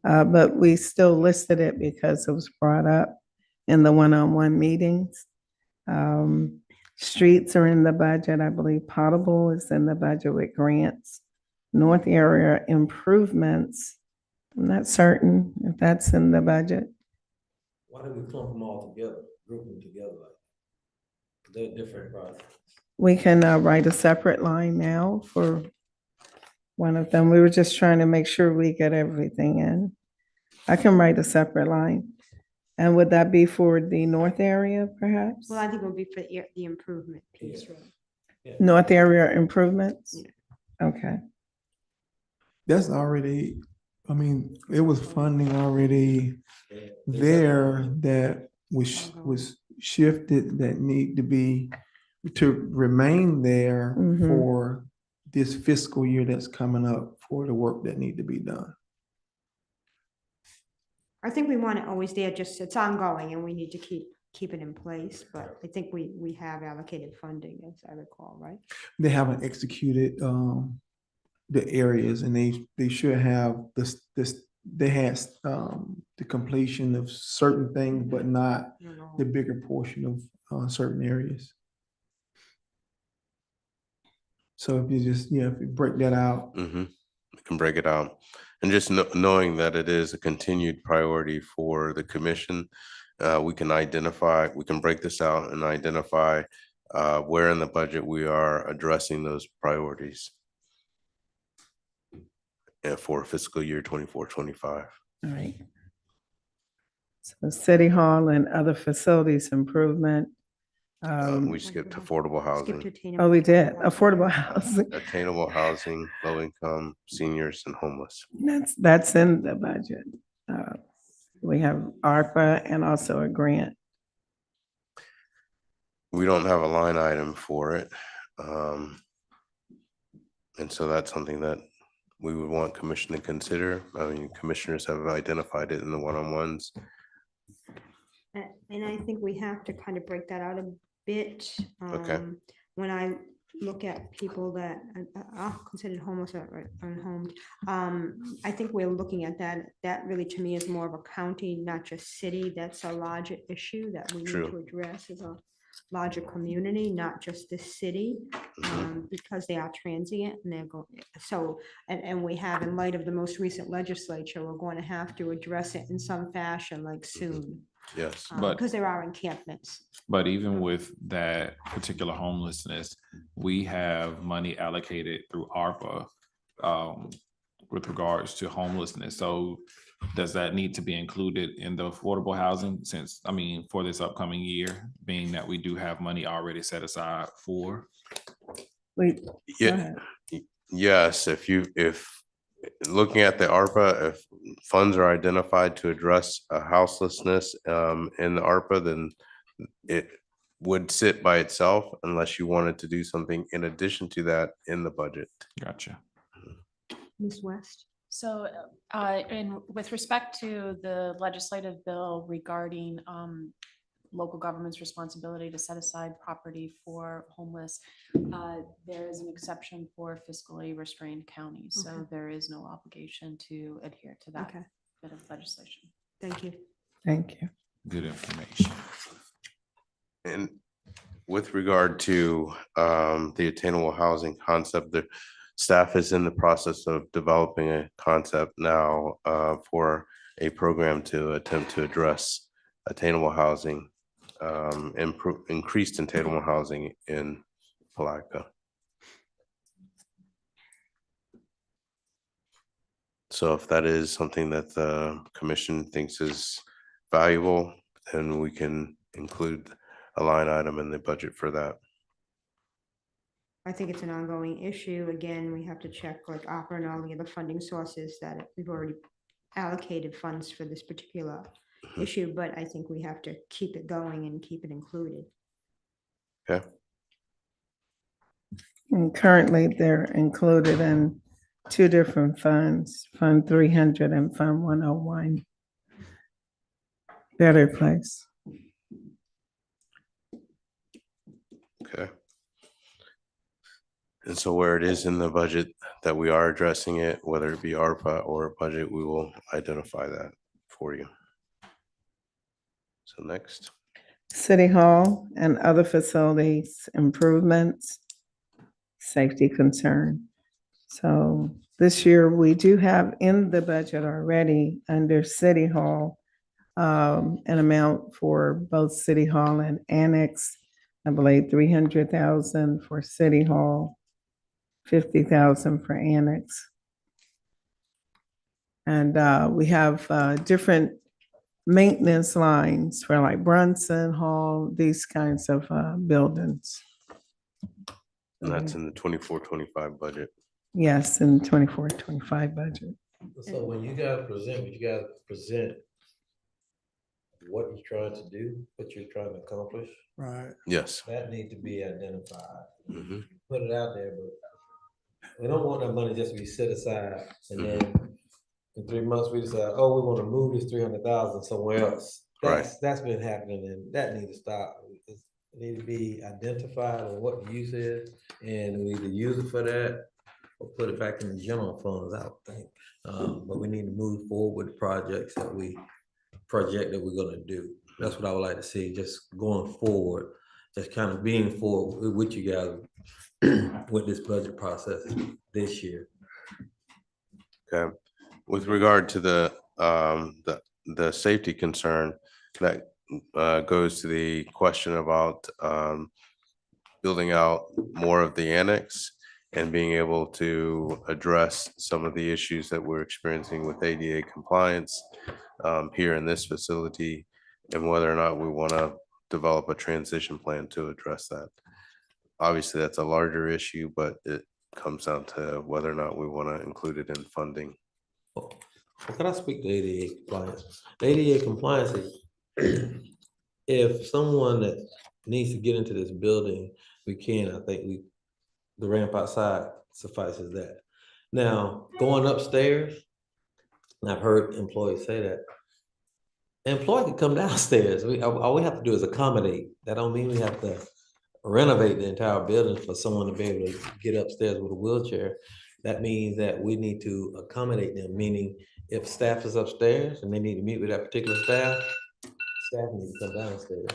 but we still listed it because it was brought up in the one-on-one meetings. Streets are in the budget. I believe potable is in the budget with grants. North area improvements, I'm not certain if that's in the budget. Why don't we clump them all together, group them together like? They're different projects. We can write a separate line now for one of them. We were just trying to make sure we get everything in. I can write a separate line. And would that be for the north area perhaps? Well, I think it would be for the improvement piece, right? Yeah. North area improvements? Okay. That's already, I mean, it was funding already there that was shifted that need to be, to remain there Mhm. for this fiscal year that's coming up for the work that need to be done. I think we want it always there, just it's ongoing and we need to keep it in place, but I think we have allocated funding, as I recall, right? They haven't executed the areas, and they should have they had the completion of certain things, but not the bigger portion of certain areas. So if you just, if you break that out. We can break it out. And just knowing that it is a continued priority for the commission, we can break this out and identify where in the budget we are addressing those priorities for fiscal year 24-25. All right. So City Hall and other facilities improvement. We skipped affordable housing, Oh, we did. Affordable housing. attainable housing, low income, seniors and homeless. That's in the budget. We have ARPA and also a grant. We don't have a line item for it. And so that's something that we would want commission to consider. I mean, commissioners have identified it in the one-on-ones. And I think we have to kind of break that out a bit. Okay. When I look at people that are considered homeless or unhomed, I think we're looking at that really to me is more of a county, not just city. That's a larger issue that we need True. to address as a larger community, not just the city, because they are transient and they're going, so, and we have, in light of the most recent legislature, we're going to have to address it in some fashion, like soon. Yes. But- Because there are encampments. But even with that particular homelessness, we have money allocated through ARPA with regards to homelessness. So does that need to be included in the affordable housing since, I mean, for this upcoming year, being that we do have money already set aside for? Wait, Yeah. Yes, if looking at the ARPA, if funds are identified to address houselessness in the ARPA, then it would sit by itself unless you wanted to do something in addition to that in the budget. Gotcha. Ms. West? So, and with respect to the legislative bill regarding local government's responsibility to set aside property for homeless, there is an exception for fiscally restrained counties. So Okay. there is no obligation to adhere to that Okay, bit of legislation. thank you. thank you. Good information. And with regard to the attainable housing concept, the staff is in the process of developing a concept now for a program to attempt to address attainable housing, increased attainable housing in Palatka. So if that is something that the commission thinks is valuable, then we can include a line item in the budget for that. I think it's an ongoing issue. Again, we have to check like ARPA and all the other funding sources that we've already allocated funds for this particular issue, but I think we have to keep it going and keep it included. Okay. And currently, they're included in two different funds, Fund 300 and Fund 101. Better Place. Okay. And so where it is in the budget that we are addressing it, whether it be ARPA or a budget, we will identify that for you. So next. City Hall and other facilities improvements, safety concern. So this year, we do have in the budget already under City Hall, an amount for both City Hall and Annex. I believe 300,000 for City Hall, 50,000 for Annex. And we have different maintenance lines for like Brunson Hall, these kinds of buildings. And that's in the 24-25 budget. Yes, in 24-25 budget. So when you guys present what you're trying to do, what you're trying to accomplish, Right. Yes. that need to be identified. Mhm. Put it out there, but we don't want that money just to be set aside and then in 3 months we decide, oh, we want to move this 300,000 somewhere else. Right. That's been happening and that need to stop. It need to be identified on what the use is and we either use it for that or put it back in the general funds, I would think. But we need to move forward with the project that we're gonna do. That's what I would like to see, just going forward, just kind of being forward with you guys with this budget process this year. Okay. With regard to the safety concern, that goes to the question about building out more of the annex and being able to address some of the issues that we're experiencing with ADA compliance here in this facility, and whether or not we want to develop a transition plan to address that. Obviously, that's a larger issue, but it comes down to whether or not we want to include it in funding. Can I speak to ADA compliance? The ADA compliance is, if someone that needs to get into this building, we can, I think the ramp outside suffices that. Now, going upstairs, and I've heard employees say that, an employee could come downstairs. All we have to do is accommodate. That don't mean we have to renovate the entire building for someone to be able to get upstairs with a wheelchair. That means that we need to accommodate them, meaning if staff is upstairs and they need to meet with that particular staff need to come downstairs.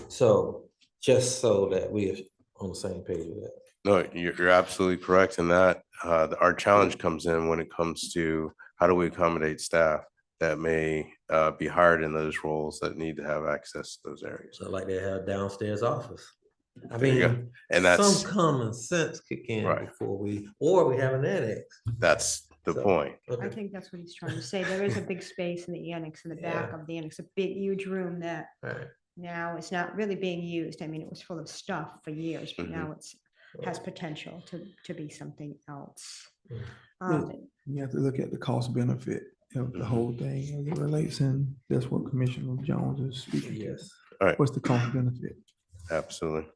So just so that we are on the same page with that. No, you're absolutely correct in that. Our challenge comes in when it comes to how do we accommodate staff that may be hired in those roles that need to have access to those areas. So like they have downstairs office. I There you go. mean, And that's some common sense kick in right. before we have an annex. That's the So, point. I Okay. think that's what he's trying to say. There is a big space in the annex, in the back Yeah. of the annex, a big, huge room that Right. now it's not really being used. I mean, it was full of stuff for years, but now it's has potential to be something else. You have to look at the cost benefit of the whole thing as it relates, and that's what Commissioner Jones is speaking to. Yes. All right. What's the cost benefit? Absolutely.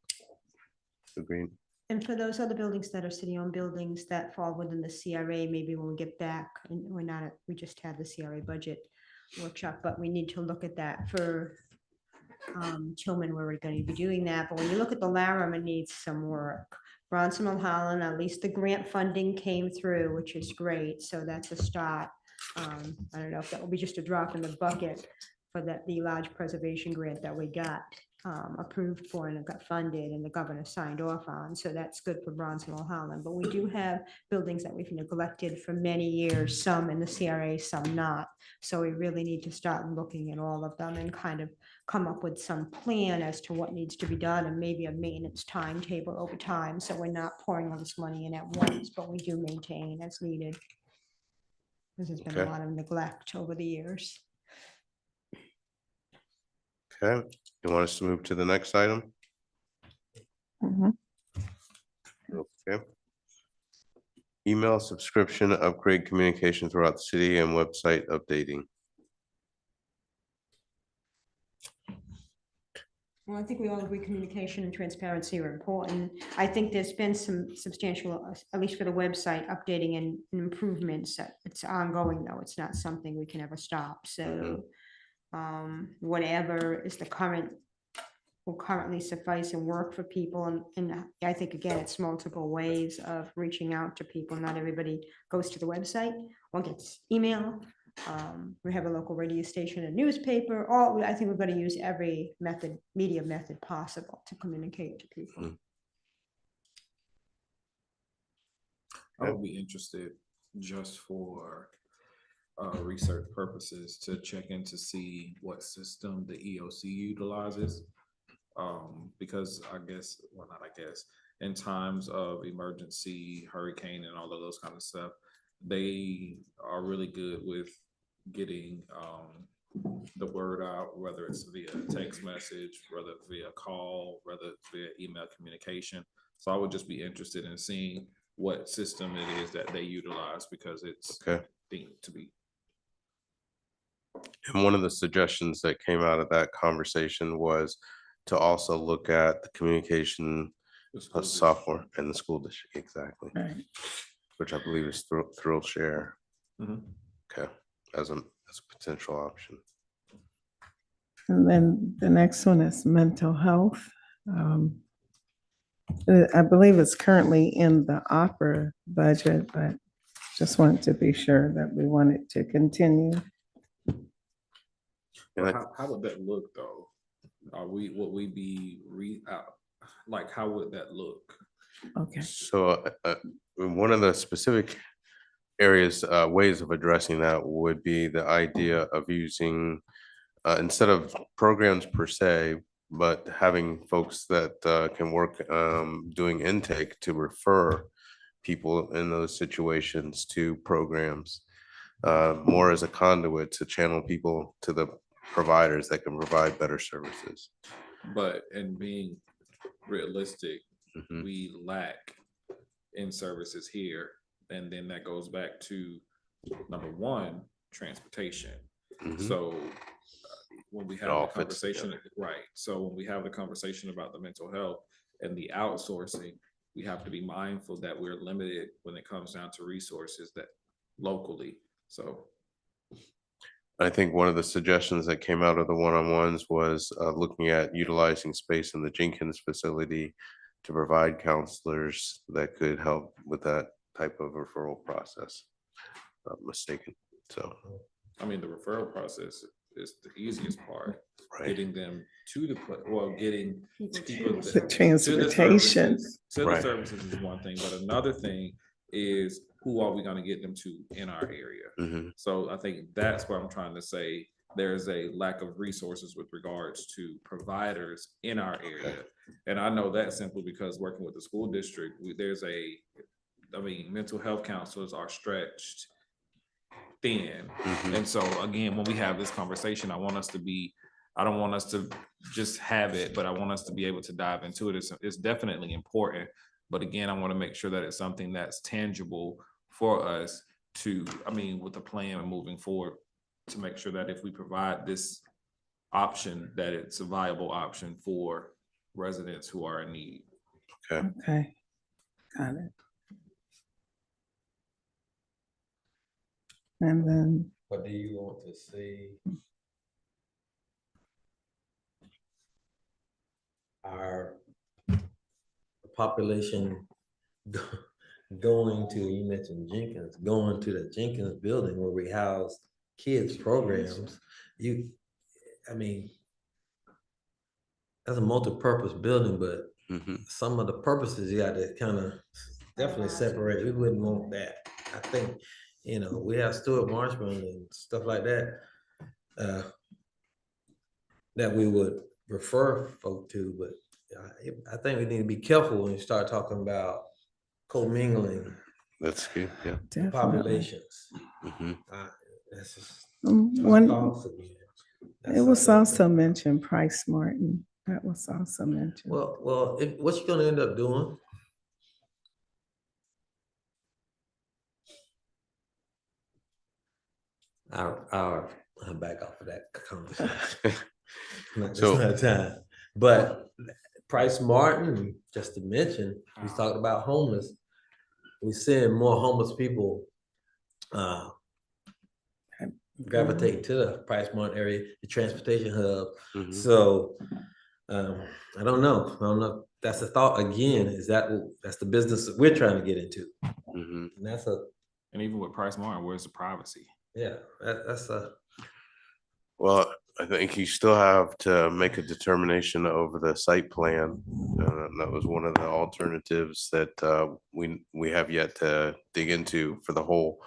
Agreed. And for those other buildings that are city-owned buildings that fall within the CRA, maybe when we get back, and we just had the CRA budget workshop, but we need to look at that for Tillman, where we're going to be doing that. But when you look at the Laram, it needs some work. Bronson Mulholland, at least the grant funding came through, which is great. So that's a start. I don't know if that will be just a drop in the bucket for the large preservation grant that we got approved for and it got funded and the governor signed off on. So that's good for Bronson Mulholland. But we do have buildings that we've neglected for many years, some in the CRA, some not. So we really need to start looking at all of them and kind of come up with some plan as to what needs to be done and maybe a maintenance timetable over time. So we're not pouring all this money in at once, but we do maintain as needed. Because there's been a Okay. lot of neglect over the years. Okay. You want us to move to the next item? Mhm. Okay. Email subscription upgrade communication throughout the city and website updating. Well, I think we all agree communication and transparency are important. I think there's been some substantial, at least for the website, updating and improvements. It's ongoing, though. It's not something we can ever stop. So whatever is the current will currently suffice and work for people. And I think, again, it's multiple ways of reaching out to people. Not everybody goes to the website or gets email. We have a local radio station, a newspaper, all, I think we're gonna use every method, media method possible to communicate to people. I would be interested just for research purposes to check in to see what system the EOC utilizes. Because I guess, well, not I guess, in times of emergency, hurricane and all of those kind of stuff, they are really good with getting the word out, whether it's via text message, whether it's via call, whether it's via email communication. So I would just be interested in seeing what system it is that they utilize, because it's Okay. deemed to be. And one of the suggestions that came out of that conversation was to also look at the communication the school software in the school district, exactly, Right. which I believe is Thrill Share. Mhm. Okay, as a potential option. And then the next one is mental health. I believe it's currently in the opera budget, but just wanted to be sure that we wanted to continue. And I- How would that look though? Would we be like, how would that look? Okay. So one of the specific areas, ways of addressing that would be the idea of using, instead of programs per se, but having folks that can work doing intake to refer people in those situations to programs, more as a conduit to channel people to the providers that can provide better services. But in being realistic, Mhm. we lack in services here. And then that goes back to number one, transportation. Mhm. So when we have all the fits conversation, right? So when we have the conversation about the mental health and the outsourcing, we have to be mindful that we're limited when it comes down to resources that locally. So I think one of the suggestions that came out of the one-on-ones was looking at utilizing space in the Jenkins facility to provide counselors that could help with that type of referral process. Not mistaken, so. I mean, the referral process is the easiest part. Right. Getting them to the, getting people The transportation. To the Right. services is one thing, but another thing is who are we gonna get them to in our area? Mhm. So I think that's what I'm trying to say. There's a lack of resources with regards to providers in our area. And I know that simply because working with the school district, mental health counselors are stretched thin. Mhm. And so again, when we have this conversation, I don't want us to just have it, but I want us to be able to dive into it. It's definitely important. But again, I want to make sure that it's something that's tangible for us with the plan and moving forward, to make sure that if we provide this option, that it's a viable option for residents who are in need. Okay. Okay. Got it. And then What do you want to see? Our population going to, you mentioned Jenkins, going to the Jenkins building where we house kids programs. That's a multi-purpose building, but Mhm. some of the purposes you got to kind of definitely separate. We wouldn't want that. I think, we have Stuart Marshman and stuff like that, that we would refer folk to, but I think we need to be careful when you start talking about commingling That's good, yeah. definitely. populations. Mhm. That's just One, thoughts again. That's it was something- also mentioned, Price Martin. That was also mentioned. Well, what you gonna end up doing? I'll back off of that conversation. Not So- this time. But Price Martin, just to mention, we talked about homeless. We're seeing more homeless people gravitate to the Price Martin area, the transportation hub. Mhm. So I don't know. I don't know. That's a thought again. That's the business that we're trying to get into? Mhm. And And even with Price Martin, where's the privacy? Yeah, that's a, Well, I think you still have to make a determination over the site plan. That was one of the alternatives that we have yet to dig into for the whole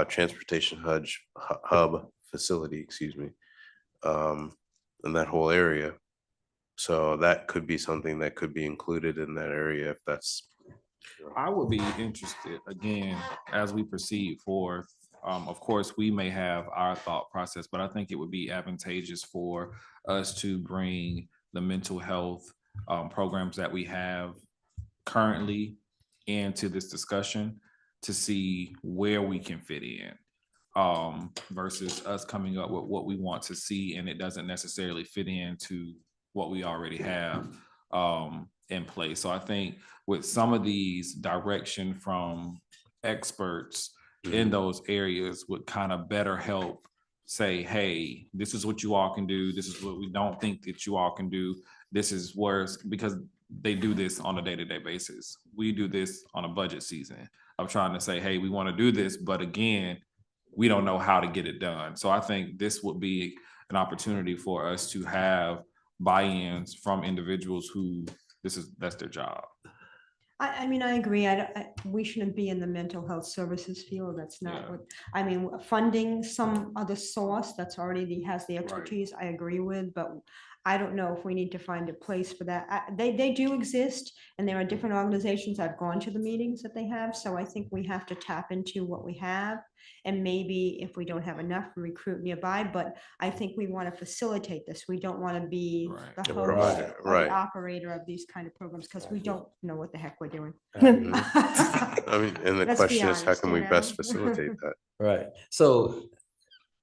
transportation hub facility, excuse me, in that whole area. So that could be something that could be included in that area if that's. I would be interested, again, as we proceed forth. Of course, we may have our thought process, but I think it would be advantageous for us to bring the mental health programs that we have currently into this discussion to see where we can fit in. Versus us coming up with what we want to see and it doesn't necessarily fit into what we already have in place. So I think with some of these direction from experts in those areas would kind of better help say, hey, this is what you all can do. This is what we don't think that you all can do. This is where, because they do this on a day-to-day basis. We do this on a budget season of trying to say, hey, we want to do this, but again, we don't know how to get it done. So I think this would be an opportunity for us to have buy-ins from individuals who that's their job. I mean, I agree. We shouldn't be in the mental health services field. That's not Yeah. what, I mean, funding some other source that's already has the expertise, I agree with, but I don't know if we need to find a place for that. They do exist and there are different organizations. I've gone to the meetings that they have. So I think we have to tap into what we have. And maybe if we don't have enough, recruit nearby, but I think we want to facilitate this. We don't want to be Right. the Right, host or right. the operator of these kind of programs because we don't know what the heck we're doing. I mean, and the Let's be question is, how honest, can you we best know? facilitate that? right. So,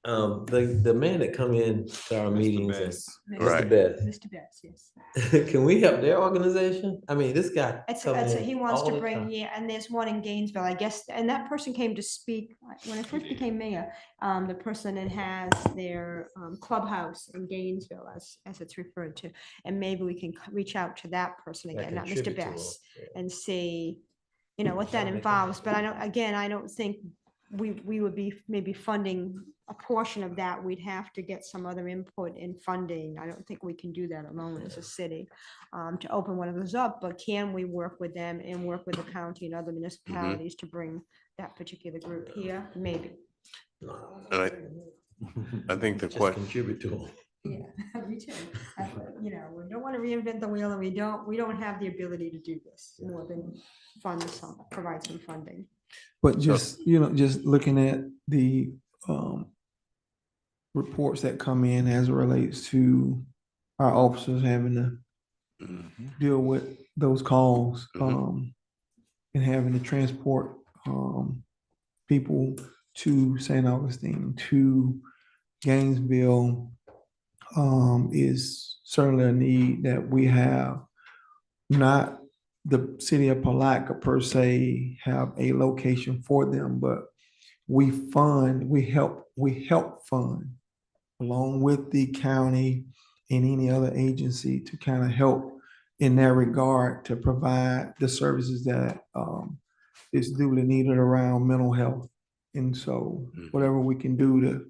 the man that come in to our meetings, and Mr. Right. Best, Mr. Betts, yes. can we help their organization? I mean, this guy. He wants to bring, yeah, and there's one in Gainesville, I guess, and that person came to speak when I first became mayor. The person that has their clubhouse in Gainesville, as it's referred to, and maybe we can reach out to that person again, not Mr. Best, and see, you know, what that involves. But I don't think we would be maybe funding a portion of that. We'd have to get some other input in funding. I don't think we can do that alone as a city to open one of those up, but can we work with them and work with the county and other municipalities to bring that particular group here? Maybe. And I think the Just question, contribute to them. Yeah, me too. You know, we don't want to reinvent the wheel and we don't have the ability to do this more than provide some funding. But just, just looking at the reports that come in as it relates to our officers having to deal with those calls, and having to transport people to St. Augustine, to Gainesville, is certainly a need that we have. Not the city of Palatka per se have a location for them, but we help fund along with the county and any other agency to kind of help in that regard to provide the services that is duly needed around mental health. And so whatever we can do to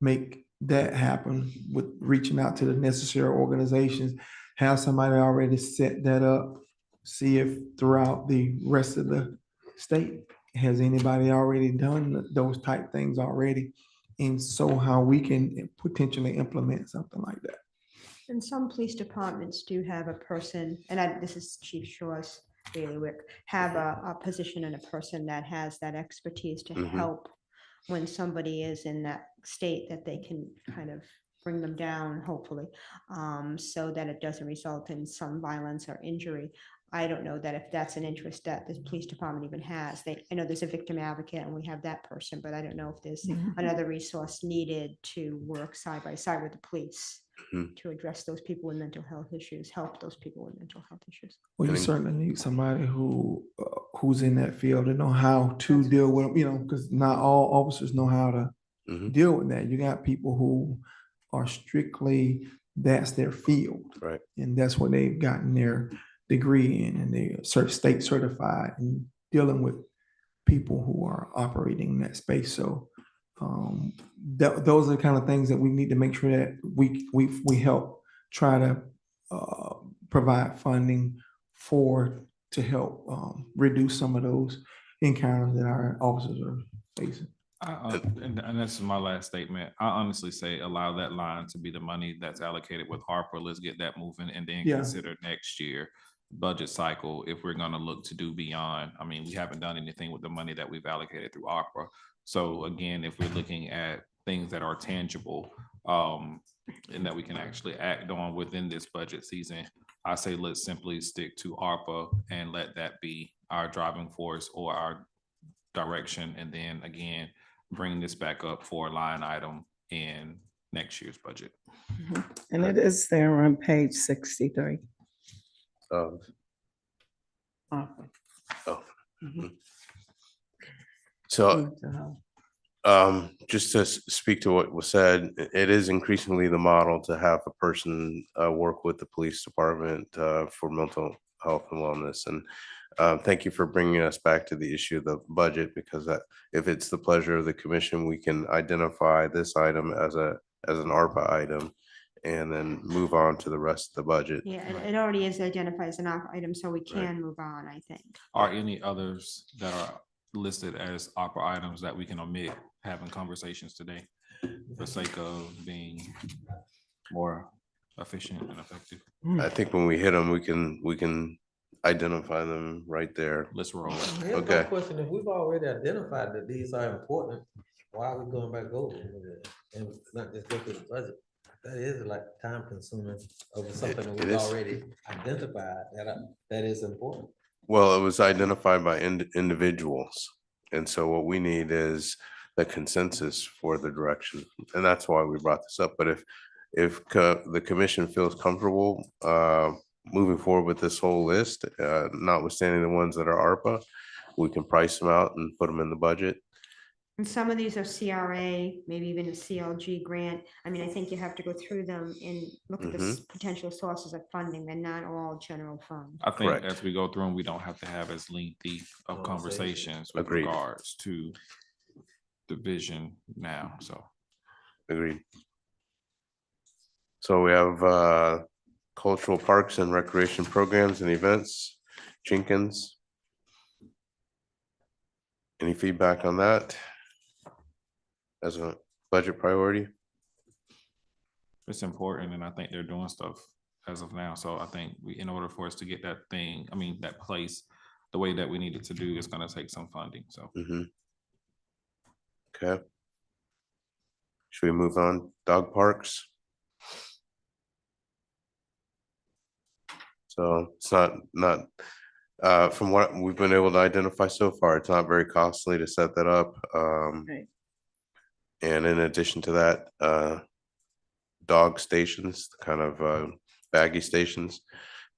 make that happen with reaching out to the necessary organizations, have somebody already set that up, see if throughout the rest of the state, has anybody already done those type things already? And so how we can potentially implement something like that. And some police departments do have a person, and this is Chief Shaw's bailiwick, have a position and a person that has that expertise to help when somebody is in that state, that they can kind of bring them down, hopefully, so that it doesn't result in some violence or injury. I don't know that if that's an interest that the police department even has. I know there's a victim advocate and we have that person, but I don't know if there's another resource needed to work side by side with the police to address those people with mental health issues, help those people with mental health issues. Well, you certainly need somebody who's in that field and know how to deal with them, because not all officers know how to deal with that. You got people who are strictly, that's their field. Right. And that's what they've gotten their degree in, and they are state certified and dealing with people who are operating in that space. So those are the kind of things that we need to make sure that we help try to provide funding for to help reduce some of those encounters that our officers are facing. And this is my last statement. I honestly say allow that line to be the money that's allocated with ARPA. Let's get that moving and then Yeah. consider next year budget cycle if we're gonna look to do beyond. I mean, we haven't done anything with the money that we've allocated through ARPA. So again, if we're looking at things that are tangible, and that we can actually act on within this budget season, I say let's simply stick to ARPA and let that be our driving force or our direction. And then again, bring this back up for a line item in next year's budget. And it is there on page 63. Of, Awesome. oh. Mhm. So, just to speak to what was said, it is increasingly the model to have a person work with the police department for mental health and wellness. And thank you for bringing us back to the issue of the budget, because that, if it's the pleasure of the commission, we can identify this item as an ARPA item and then move on to the rest of the budget. Yeah, it already is identified as an item, so we Right. can move on, I think. Are any others that are listed as ARPA items that we can omit having conversations today for sake of being more efficient and effective? I think when we hit them, we can identify them right there. Let's roll. Here's my Okay. question, if we've already identified that these are important, why are we going back over it and not just go through the budget? That is like time consuming over something that It we've is. already identified that is important. Well, it was identified by individuals. And so what we need is the consensus for the direction. And that's why we brought this up. But if the commission feels comfortable moving forward with this whole list, notwithstanding the ones that are ARPA, we can price them out and put them in the budget. And some of these are CRA, maybe even a CLG grant. I mean, I think you have to go through them and look at the potential sources of funding. They're not all general fund. I think Correct. as we go through them, we don't have to have as lengthy of conversations with Agreed. regards to the vision now, so. Agreed. So we have cultural parks and recreation programs and events. Jenkins. Any feedback on that? As a budget priority? It's important, and I think they're doing stuff as of now. So I think in order for us to get that thing, I mean, that place, the way that we need it to do, is gonna take some funding, so. Okay. Should we move on? Dog parks? So it's not from what we've been able to identify so far, it's not very costly to set that up. Right. And in addition to that, dog stations, kind of baggy stations,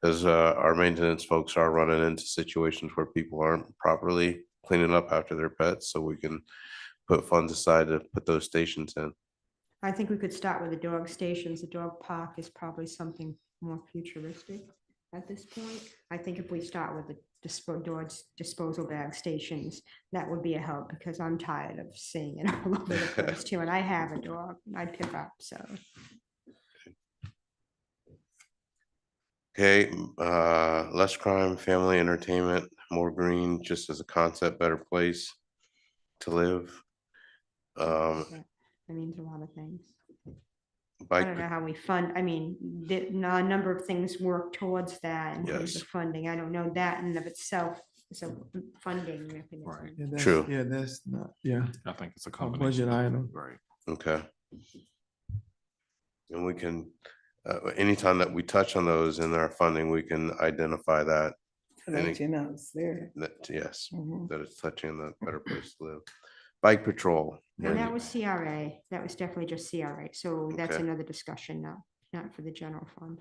because our maintenance folks are running into situations where people aren't properly cleaning up after their pets, so we can put funds aside to put those stations in. I think we could start with the dog stations. The dog park is probably something more futuristic at this point. I think if we start with the disposal bag stations, that would be a help, because I'm tired of seeing it all over the place too. And I have a dog I pick up, so. Okay, less crime, family entertainment, more green, just as a concept, better place to live. That means a lot of things. I Bike, don't know how we fund, I mean, a number of things work towards that in terms Yes. of funding. I don't know that in and of itself is a funding mechanism. Right. Yeah, that's- True. Yeah, that's not, yeah. I think it's a budget combination. item. Right. okay. And we can, anytime that we touch on those in our funding, we can identify that, Let you know it's there. yes, Mhm. that it's touching the better place to live. Bike patrol. And that was CRA, that was definitely just CRA, so that's Okay. another discussion, not for the general fund.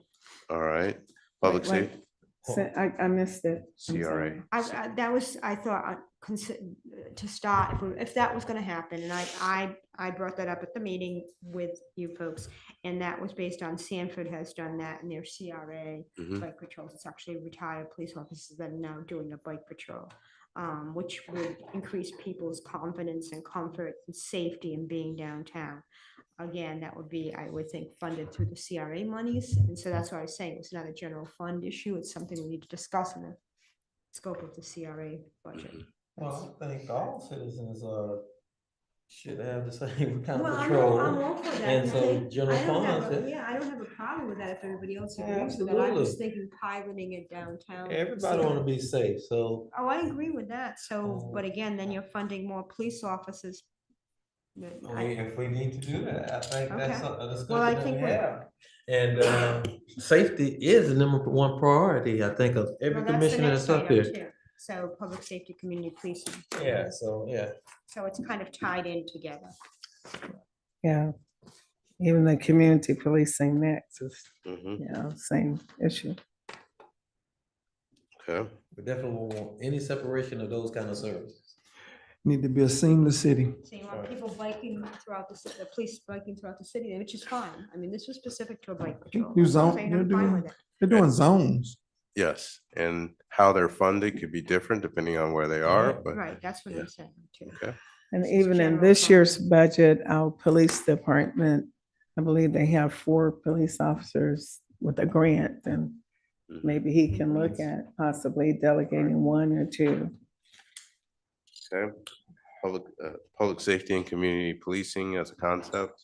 All right, public Wait, wait. safety, I missed it. I'm CRA. sorry. That was, I thought, to start, if that was gonna happen, and I brought that up at the meeting with you folks, and that was based on Sanford has done that in their CRA Mhm. bike patrols. It's actually retired police officers that are now doing a bike patrol. which would increase people's confidence and comfort and safety in being downtown. Again, that would be, I would think, funded through the CRA monies. And so that's why I was saying it's not a general fund issue. It's something we need to discuss in the scope of the CRA budget. Well, I think all citizens should have the same kind Well, of I'm patrol. all for that. And so Okay? general I don't have funds, a- Yeah, I don't have a problem with that if everybody else agrees with that. I was Absolutely. thinking piloting it downtown. everybody want to be safe, so. Oh, I agree with that. So, Oh. but again, then you're funding more police officers. If we need to do that, I think that's Okay. a discussion Well, I that we think we- have. And safety is the number one priority, I think, of every Well, that's the commissioner next that's up item here. too. So public safety, community policing. Yeah, so, yeah. So it's kind of tied in together. Yeah. Even the community policing next is, Mhm. same issue. Okay, We definitely won't want any separation of those kind of services. Need to be a seamless city. So you want people biking throughout the police biking throughout the city, which is fine. I mean, this was specific to a bike patrol. Do That's what I'm zone, saying. they're I'm fine with doing, it. they're doing zones. yes, and how they're funded could be different depending on where they are, Right. but Right, that's what yeah. I'm saying too. okay. And This is even in general this fund. year's budget, our police department, I believe they have 4 police officers with a grant, and Mhm. maybe he can look at possibly delegating 1 or 2. Okay, public safety and community policing as a concept.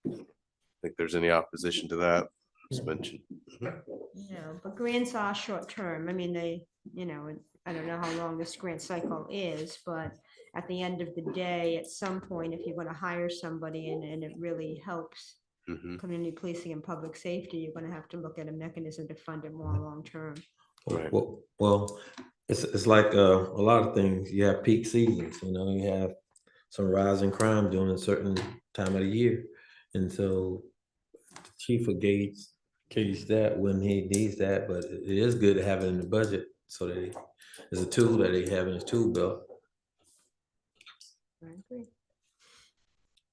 Think there's any opposition to that? Just mentioned. No, but grants are short term. I mean, I don't know how long this grant cycle is, but at the end of the day, at some point, if you're gonna hire somebody and it really helps Mhm. community policing and public safety, you're gonna have to look at a mechanism to fund it more long term. Right. Well, it's like a lot of things. You have peak seasons, you have some rising crime during a certain time of the year. And so the chief will gauge that when he needs that, but it is good to have it in the budget so that it's a tool that they have in his tool belt. I agree.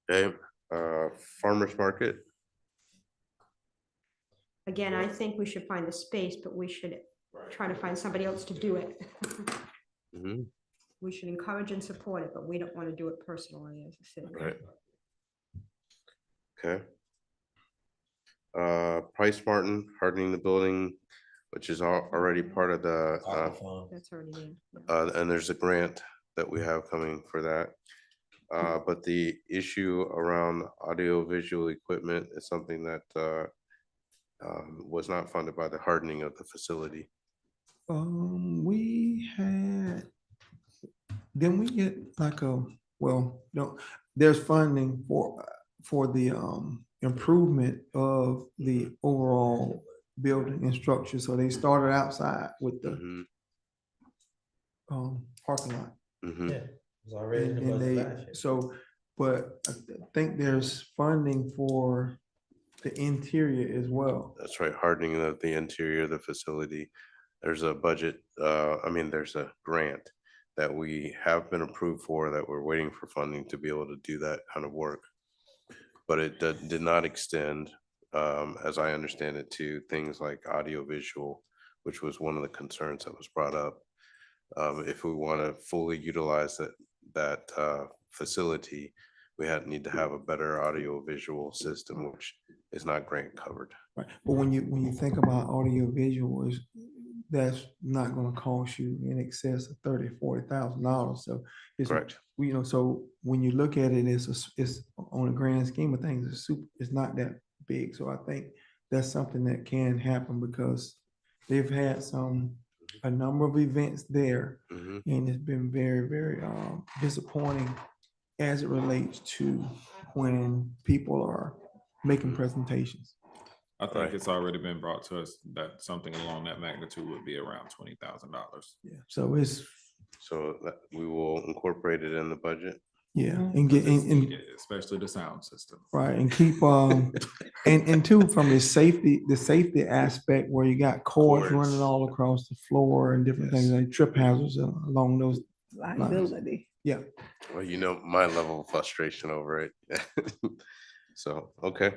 Okay, farmer's market. Again, I think we should find the space, but we should try to find somebody else to do it. Mhm. We should encourage and support it, but we don't want to do it personally as a city. Right. Okay. Price Martin, hardening the building, which is already part of the, That's already there. and there's a grant that we have coming for that. But the issue around audio visual equipment is something that was not funded by the hardening of the facility. We had, didn't we get like no, there's funding for the improvement of the overall building and structure. So they started outside with the Mhm. parking lot. Mhm. Yeah, it's already in the And budget they, last year. so, but I think there's funding for the interior as well. That's right, hardening of the interior of the facility. There's a budget, there's a grant that we have been approved for that we're waiting for funding to be able to do that kind of work. But it did not extend, as I understand it, to things like audio visual, which was one of the concerns that was brought up. If we want to fully utilize that facility, we need to have a better audio visual system, which is not grant covered. Right, but when you think about audio visual, that's not gonna cost you in excess of $30,000-$40,000, so. Correct. So when you look at it, it's on a grand scheme of things, it's not that big, so I think that's something that can happen because they've had a number of events there, Mhm. and it's been very, very disappointing as it relates to when people are making presentations. I think Right. it's already been brought to us that something along that magnitude would be around $20,000. Yeah, so it's, So that we will incorporate it in the budget. yeah, and get, and Especially the sound system. right, and keep, and two, from the safety aspect where you got cords Cords. running all across the floor and different things, Yes. like trip hazards along those. Liability. Yeah, Well, my level of frustration over it. So, okay.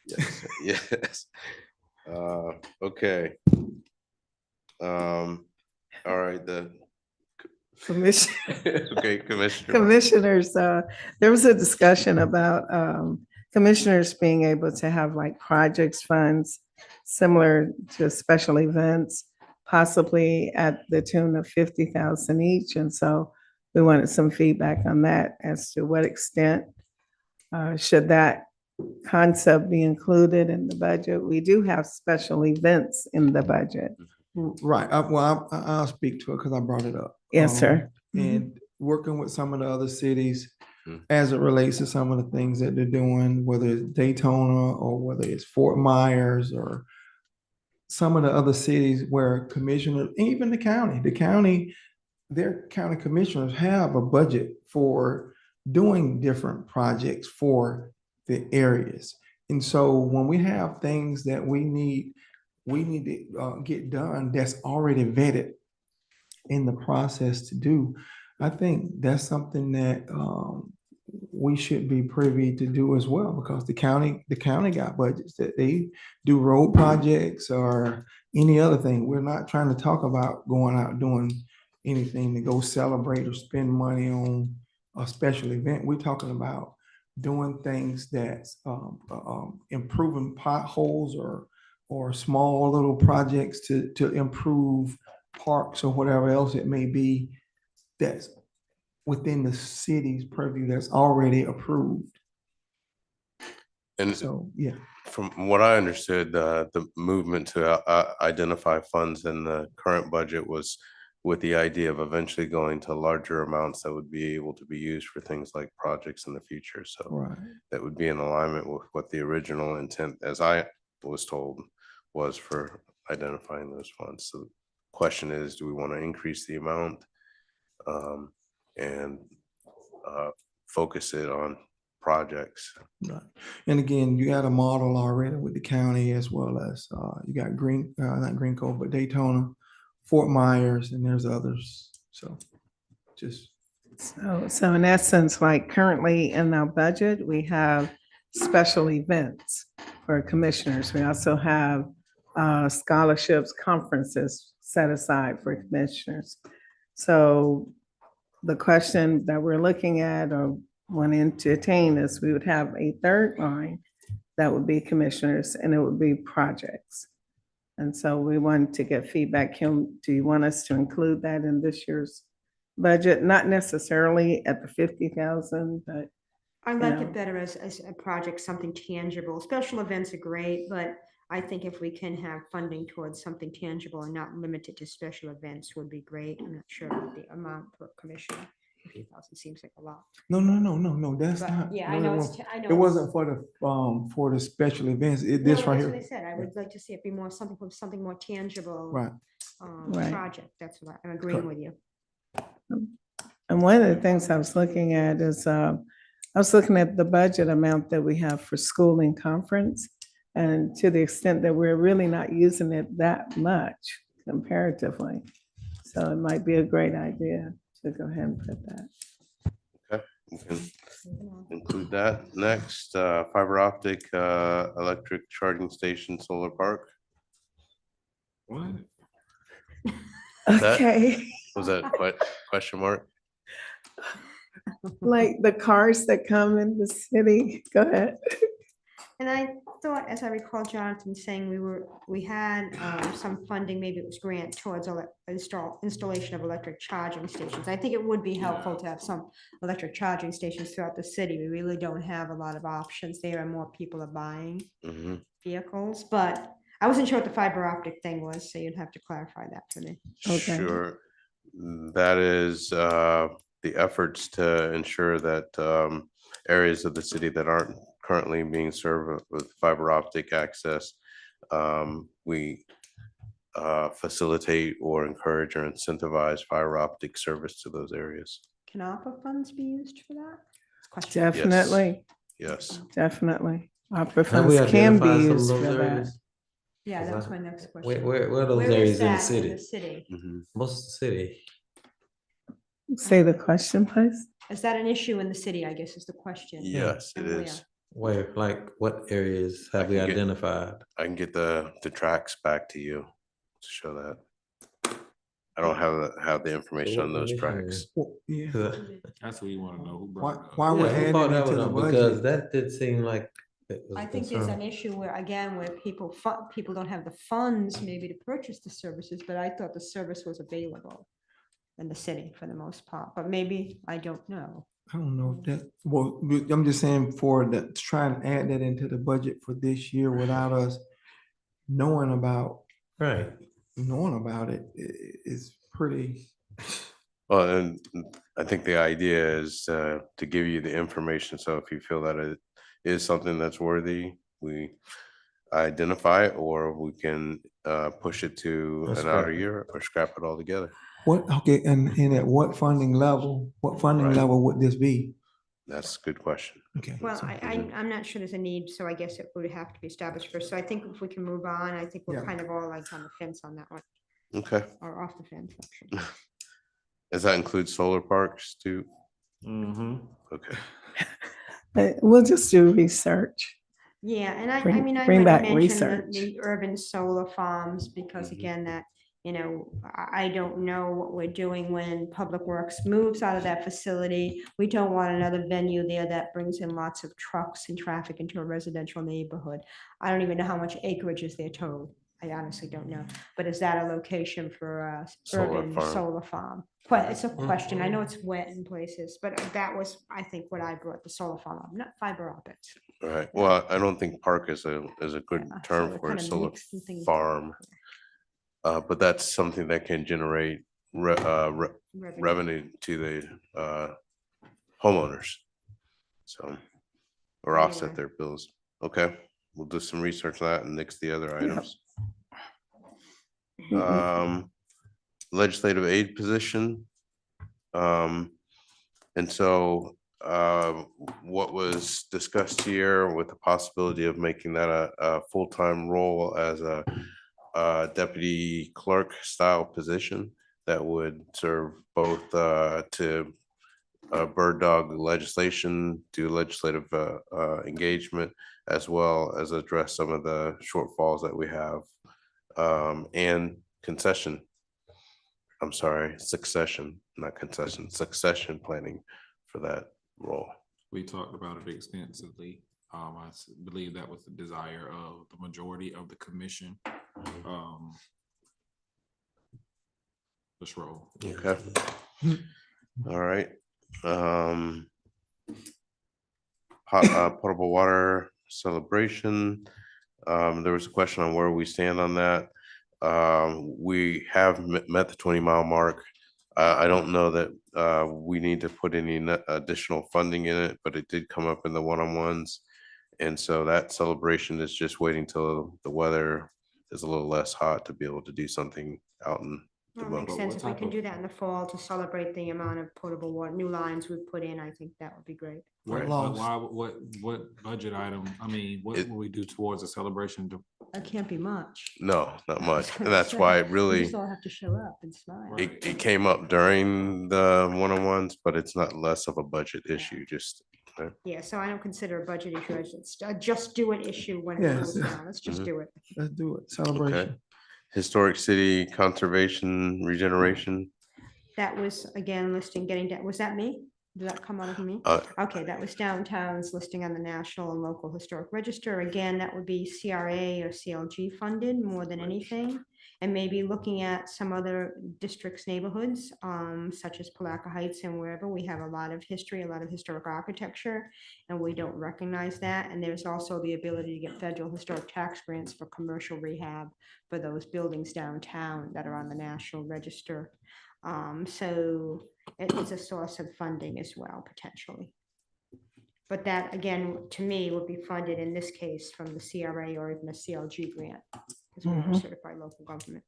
Yes, yes. Okay. All right, Commission. okay, Commissioner. Commissioners, there was a discussion about commissioners being able to have like projects funds similar to special events, possibly at the tune of 50,000 each. And so we wanted some feedback on that as to what extent should that concept be included in the budget. We do have special events in the budget. Right, I'll speak to it because I brought it up. Yes, sir. And working with some of the other cities Mhm. as it relates to some of the things that they're doing, whether it's Daytona or whether it's Fort Myers or some of the other cities where commissioners, even the county, their county commissioners have a budget for doing different projects for the areas. And so when we have things that we need to get done that's already vetted in the process to do, I think that's something that we should be privy to do as well, because the county got budgets that they do road projects or any other thing. We're not trying to talk about going out doing anything to go celebrate or spend money on a special event. We're talking about doing things that's improving potholes or small little projects to improve parks or whatever else it may be that's within the city's purview that's already approved. And So, yeah. from what I understood, the movement to identify funds in the current budget was with the idea of eventually going to larger amounts that would be able to be used for things like projects in the future. So Right. that would be in alignment with what the original intent, as I was told, was for identifying those funds. So the question is, do we want to increase the amount and focus it on projects? Right. And again, you got a model already with the county as well as you got not Green Cove, but Daytona, Fort Myers, and there's others. So just So in essence, like currently in our budget, we have special events for commissioners. We also have scholarships, conferences set aside for commissioners. So the question that we're looking at or wanting to attain is we would have a third line that would be commissioners and it would be projects. And so we wanted to get feedback. Kim, do you want us to include that in this year's budget? Not necessarily at the 50,000, but I like know. it better as a project, something tangible. Special events are great, but I think if we can have funding towards something tangible and not limited to special events would be great. I'm not sure about the amount per commissioner. 50,000 seems like a lot. no. That's But not. yeah, no, I it know, wasn't- I know. It wasn't for the special events. This No, right that's what I here. said. I would like to see it be more something more tangible. Right. Right. Project. That's what I'm agreeing Correct. with you. and one of the things I was looking at is I was looking at the budget amount that we have for schooling conference. And to the extent that we're really not using it that much comparatively. So it might be a great idea to go ahead and put that. We can include that. Next, fiber optic electric charging station solar park. What? That- Okay, Was that question mark? like the cars that come in the city, go ahead. And I thought, as I recall Jonathan saying, we had some funding, maybe it was grant towards installation of electric charging stations. I think it would be helpful to have some electric charging stations throughout the city. We really don't have a lot of options there and more people are buying Mhm. vehicles, but I wasn't sure what the fiber optic thing was, so you'd have to clarify that for me. Okay. Sure. That is the efforts to ensure that areas of the city that aren't currently being served with fiber optic access, we facilitate or encourage or incentivize fiber optic service to those areas. Can ARPA funds be used for that? Question. Definitely, Yes. definitely. Opera Have we funds can be identified some of used those for that. areas? Yeah, that was my next question. Where are those Where is areas in the that city? the city? Mhm. Most of the city. Say the question, please. Is that an issue in the city, I guess is the question. Yes, it And where? is. Where, like, what areas I have we can get- identified? I can get the tracks back to you to show that. I don't have the information on those tracks. Well, yeah, That's what you want to know. Who why, brought it up? why we're Yeah, who adding brought that into one the up? Because budget? that did seem like it was I a think there's an concern. issue where, again, where people don't have the funds maybe to purchase the services, but I thought the service was available in the city for the most part, but maybe, I don't know. I don't know if that, well, I'm just saying for the, to try and add that into the budget for this year without us knowing about, Right. it is pretty. Well, and I think the idea is to give you the information. So if you feel that it is something that's worthy, we identify it, or we can push it to Or an scrap outer it. year or scrap it altogether. What, okay, and at what funding level Right. would this be? That's a good question. Okay. Well, so- I'm not sure there's a need, so I guess it would have to be established first. So I think if we can move on, I think we're Yeah. kind of all like on the fence on that one, Okay. or off the fence, actually. Does that include solar parks too? Mm-hmm. Okay. We'll just do research. Yeah, and I Bring- mean, I bring might back mention research. the urban solar farms, because Mhm. again, that, I don't know what we're doing when Public Works moves out of that facility. We don't want another venue there that brings in lots of trucks and traffic into a residential neighborhood. I don't even know how much acreage is there total. I honestly don't know, but is that a location for a Solar urban farm. solar farm? But it's a question. I know it's wet in places, but that was, I think, what I brought the solar farm up, not fiber optics. All right. Well, I don't think park is a good Yeah, so term we're for a kinda solar mixing things farm. But that's something that can generate revenue to the homeowners. So, or offset Anyway. their bills. Okay, we'll do some research on that and nix the other items. Legislative aid position. And so what was discussed here with the possibility of making that a full-time role as a deputy clerk style position that would serve both to bird dog legislation, do legislative engagement, as well as address some of the shortfalls that we have, and succession, not concession, succession planning for that role. We talked about it extensively. Believe that was the desire of the majority of the commission. This role. Okay. All right. Potable water celebration. There was a question on where we stand on that. We have met the 20-mile mark. I don't know that we need to put any additional funding in it, but it did come up in the one-on-ones. And so that celebration is just waiting till the weather is a little less hot to be able to do something out in the Well, it makes month. sense. If we can do that in the fall to celebrate the amount of potable water, new lines we've put in, I think that would be great. Right, lost. but why, what budget item, I mean, what It- will we do towards a celebration? That can't be much. No, not much. That's And that's why it We really, just all have to show up and smile. it came up during the one-on-ones, but it's not less of a budget issue, just. Yeah, so I don't consider a budget issue. It's a just do it issue when it Yes. goes down. Let's just Mhm. do it. Let's do it, Okay. celebration. Historic city conservation regeneration. That was, again, listing getting down. Was that me? Did that come out of me? Okay, that was downtown's listing on the National and Local Historic Register. Again, that would be CRA or CLG funded more than anything. And maybe looking at some other districts' neighborhoods, such as Palatka Heights and wherever we have a lot of history, a lot of historic architecture, and we don't recognize that. And there's also the ability to get federal historic tax grants for commercial rehab for those buildings downtown that are on the National Register. So it's a source of funding as well, potentially. But that, again, to me, would be funded in this case from the CRA or even a CLG grant, because we're a certified local government.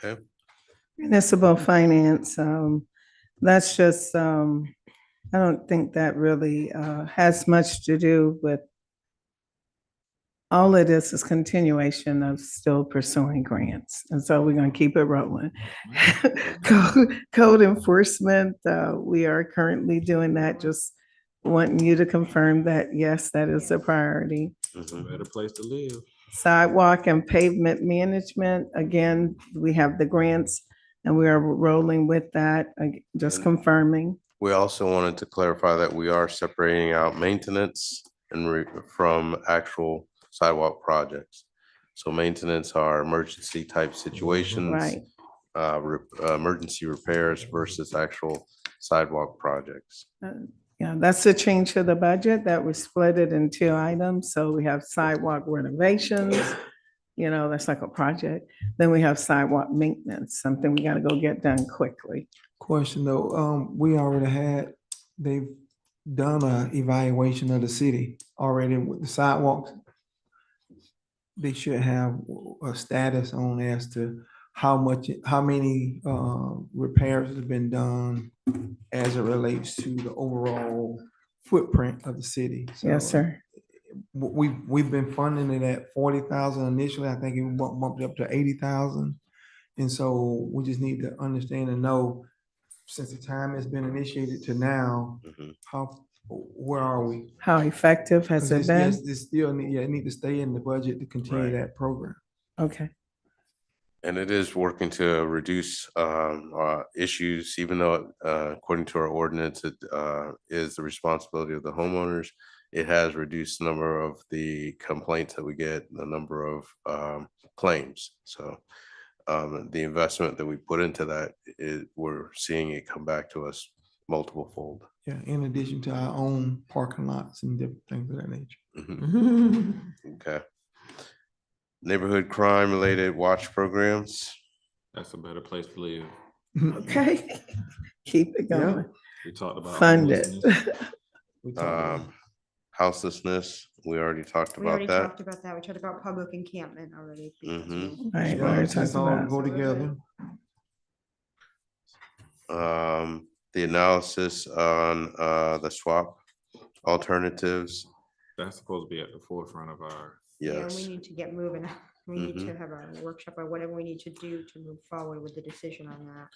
Okay. Municipal finance, that's just, I don't think that really has much to do with, all it is continuation of still pursuing grants. And so we're going to keep it rolling. Code enforcement, we are currently doing that, just wanting you to confirm that, yes, that is a priority. It's a better place to live. Sidewalk and pavement management, again, we have the grants and we are rolling with that, just And- confirming. We also wanted to clarify that we are separating out maintenance from actual sidewalk projects. So maintenance are emergency type situations. Right. Emergency repairs versus actual sidewalk projects. Yeah, that's a change to the budget that we split it in two items. So we have sidewalk renovations, that's like a project. Then we have sidewalk maintenance, something we gotta go get done quickly. Question though, we already had, they've done a evaluation of the city already with the sidewalks. They should have a status on as to how many repairs have been done as it relates to the overall footprint of the city. Yes, So, sir. We've been funding it at 40,000 initially. I think it bumped up to 80,000. And so we just need to understand and know, since the time has been initiated to now, where are we? How effective has 'Cause it been? it's still, it need to stay in the budget to continue Right. that program. Okay, And it is working to reduce issues, even though according to our ordinance, it is the responsibility of the homeowners. It has reduced the number of the complaints that we get, the number of claims. So the investment that we put into that, we're seeing it come back to us multiple fold. Yeah, in addition to our own parking lots and different things of that nature. Mhm. Okay. Neighborhood crime related watch programs. That's a better place to live. okay. Keep it going. We talked about. Fund it. homelessness. We talked about Houselessness, we already talked We already about that. talked about that. We talked about public encampment already. because Mhm. we- Right, we Yeah, already it's talked all about. go together. The analysis on the swap alternatives. That's supposed to be at the forefront of our. Yeah, we Yes, need to get moving. We need to Mhm. have a workshop or whatever we need to do to move forward with the decision on that.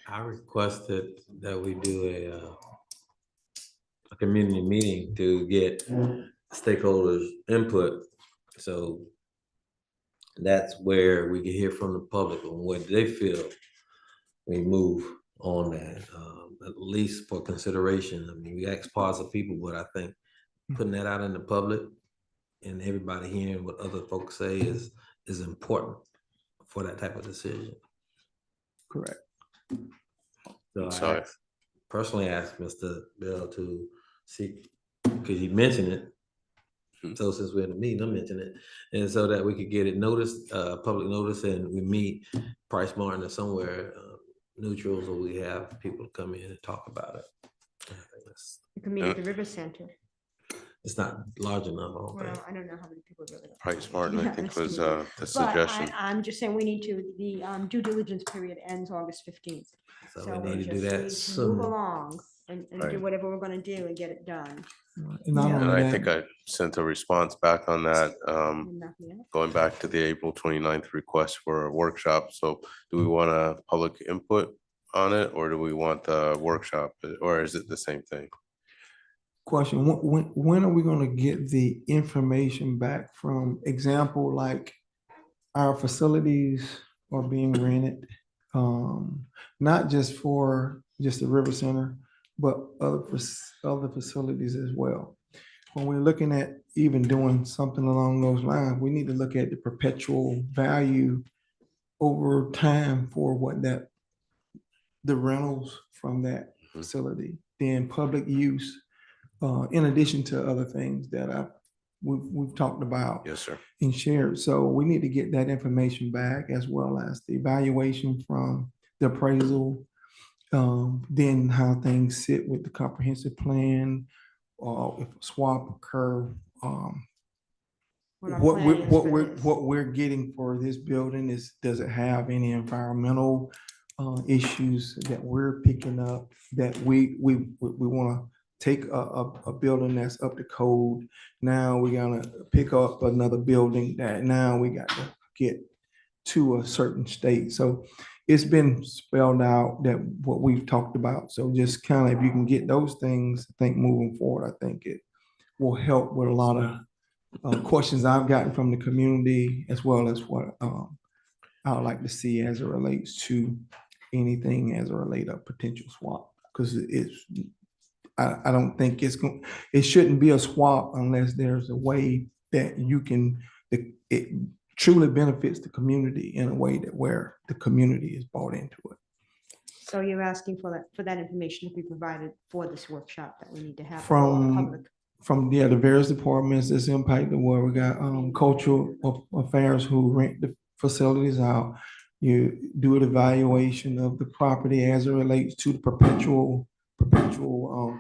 I requested that we do a community meeting to get stakeholders' input. So that's where we can hear from the public on what they feel. We move on that, at least for consideration. I mean, we ask positive people, but I think putting that out in the public and everybody hearing what other folks say is important for that type of decision. Correct. So So- I personally asked Mr. Bell to see, because you mentioned it. So since we're in the meeting, I mentioned it, and so that we could get it noticed, public notice, and we meet Price Martin or somewhere neutral, so we have people come in and talk about it. I think You can meet at the River Center. it's not large enough, I don't think. Well, I don't know how many people really. Price Martin, I Yeah, think that's was too many. the But suggestion. I'm just saying we need to, the due diligence period ends August 15th. So we need to do that Move soon. along and do Right. whatever we're gonna do and get it done. And not Yeah. And only I think that, I sent a response back on that, And nothing else. going back to the April 29th request for a workshop. So do we want a public input on it, or do we want the workshop, or is it the same thing? question, when are we gonna get the information back from, example, like our facilities are being rented, not just for just the River Center, but other facilities as well. When we're looking at even doing something along those lines, we need to look at the perpetual value over time for what the rentals from that facility, then public use, in addition to other things that we've talked about Yes, sir. and shared. So we need to get that information back, as well as the evaluation from the appraisal, then how things sit with the comprehensive plan, if a swap occur, What our plan is for this. what we're getting for this building is, does it have any environmental issues that we're picking up, that we want to take a building that's up to code. Now we gotta pick up another building that now we got to get to a certain state. So it's been spelled out that what we've talked about. So just kind of, if you can get those things, I think moving forward, I think it will help with a lot of questions I've gotten from the community, as well as what I would like to see as it relates to anything as it relate a potential swap. Because I don't think it shouldn't be a swap unless there's a way that it truly benefits the community in a way that where the community is bought into it. So you're asking for that information to be provided for this workshop that we need to have for all the public. From the various departments that's impacted, where we got cultural affairs who rent the facilities out. You do an evaluation of the property as it relates to the perpetual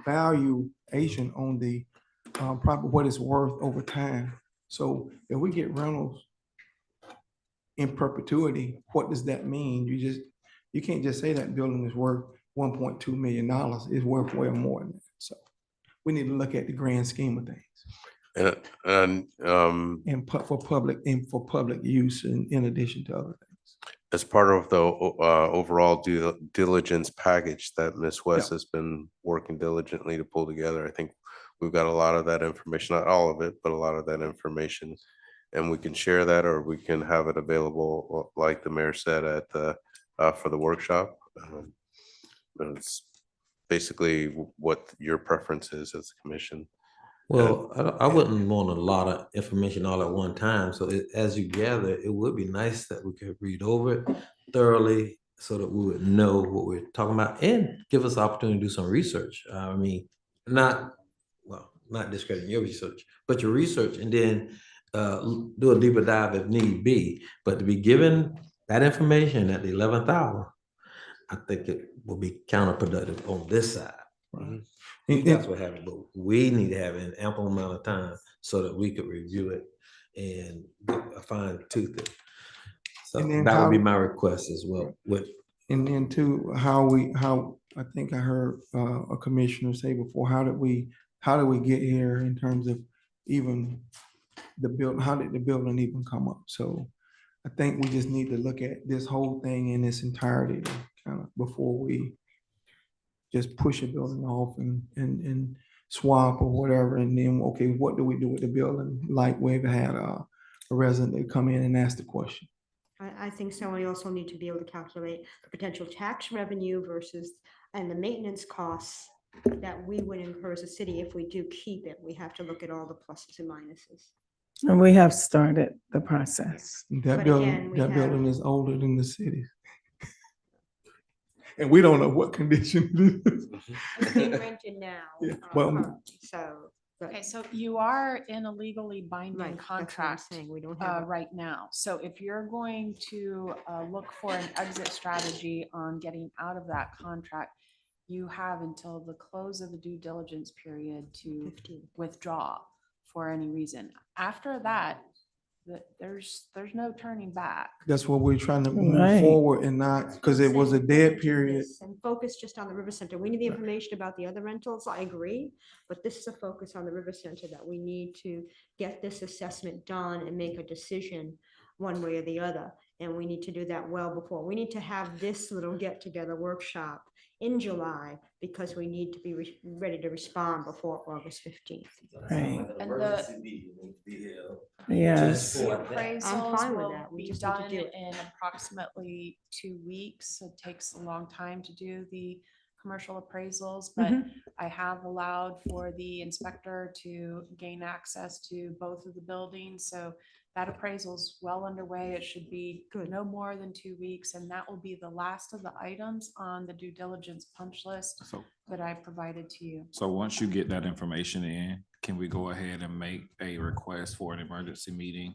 valuation on the property, what it's worth over time. So if we get rentals in perpetuity, what does that mean? You can't just say that building is worth $1.2 million. It's worth way more than that. So we need to look at the grand scheme of things. And for public use in addition to other things. As part of the overall due diligence package that Ms. West has been working diligently to pull together, I think we've got a lot of that information, not all of it, but a lot of that information. And we can share that, or we can have it available, like the mayor said, at the for the workshop. It's basically what your preference is as a commission. Well, I wouldn't want a lot of information all at one time. So as you gather, it would be nice that we could read over it thoroughly so that we would know what we're talking about and give us the opportunity to do some research. I mean, not discrediting your research, but your research, and then do a deeper dive if need be. But to be given that information at the 11th hour, I think it will be counterproductive on this side. Right. You guys will have it, but we need to have an ample amount of time so that we could review it and fine tooth it. So that would be my request as well. And then too, how I think I heard a commissioner say before, how did we get here in terms of even the build, how did the building even come up? So I think we just need to look at this whole thing in its entirety kind of before we just push a building off and swap or whatever. And then, okay, what do we do with the building? Like we've had a resident that come in and ask the question. I think so. We also need to be able to calculate the potential tax revenue and the maintenance costs that we would incur as a city if we do keep it. We have to look at all the pluses and minuses. And we have started the process. That building is older than the city. And we don't know what condition it is. It's being rented now. Yeah, well, Okay, so you are in a legally binding Right, that's what I'm contract saying. We don't have. right now. So if you're going to look for an exit strategy on getting out of that contract, you have until the close of the due diligence period to 15. withdraw for any reason. After that, there's no turning back. That's what we're trying to move Right. forward and not, because it was a dead period. And focus just on the River Center. We need the information about the other rentals, I agree, but this is a focus on the River Center that we need to get this assessment done and make a decision one way or the other. And we need to do that well before. We need to have this little get-together workshop in July because we need to be ready to respond before August 15th. Right. And Yes. the I'm appraisals fine with will that. We be just need to done do it. in approximately 2 weeks. It takes a long time to do the commercial appraisals, but I have allowed for the inspector to gain access to both of the buildings. So that appraisal is well underway. It should be Good. no more than 2 weeks, and that will be the last of the items on the due diligence punch list So, that I provided to you. so once you get that information in, can we go ahead and make a request for an emergency meeting?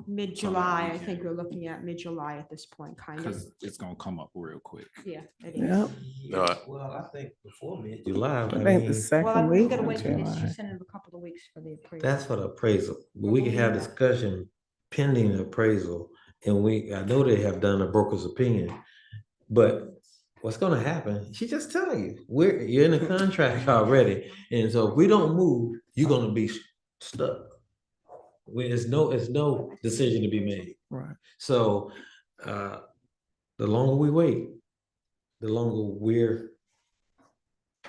Mid-July, I think we're looking at mid-July at this point, kind of. Because it's gonna come up real quick. Yeah, it is. Yep. Well, I think before mid-July, I I think mean, the Well, second we week gotta of wait for this. July. She sent it a couple of weeks for the appraisal. that's for the appraisal. But we can have discussion pending the appraisal. And I know they have done a broker's opinion, but what's gonna happen, she just telling you, you're in a contract already. And so if we don't move, you're gonna be stuck. It's no decision to be made. Right. So the longer we wait, the longer we're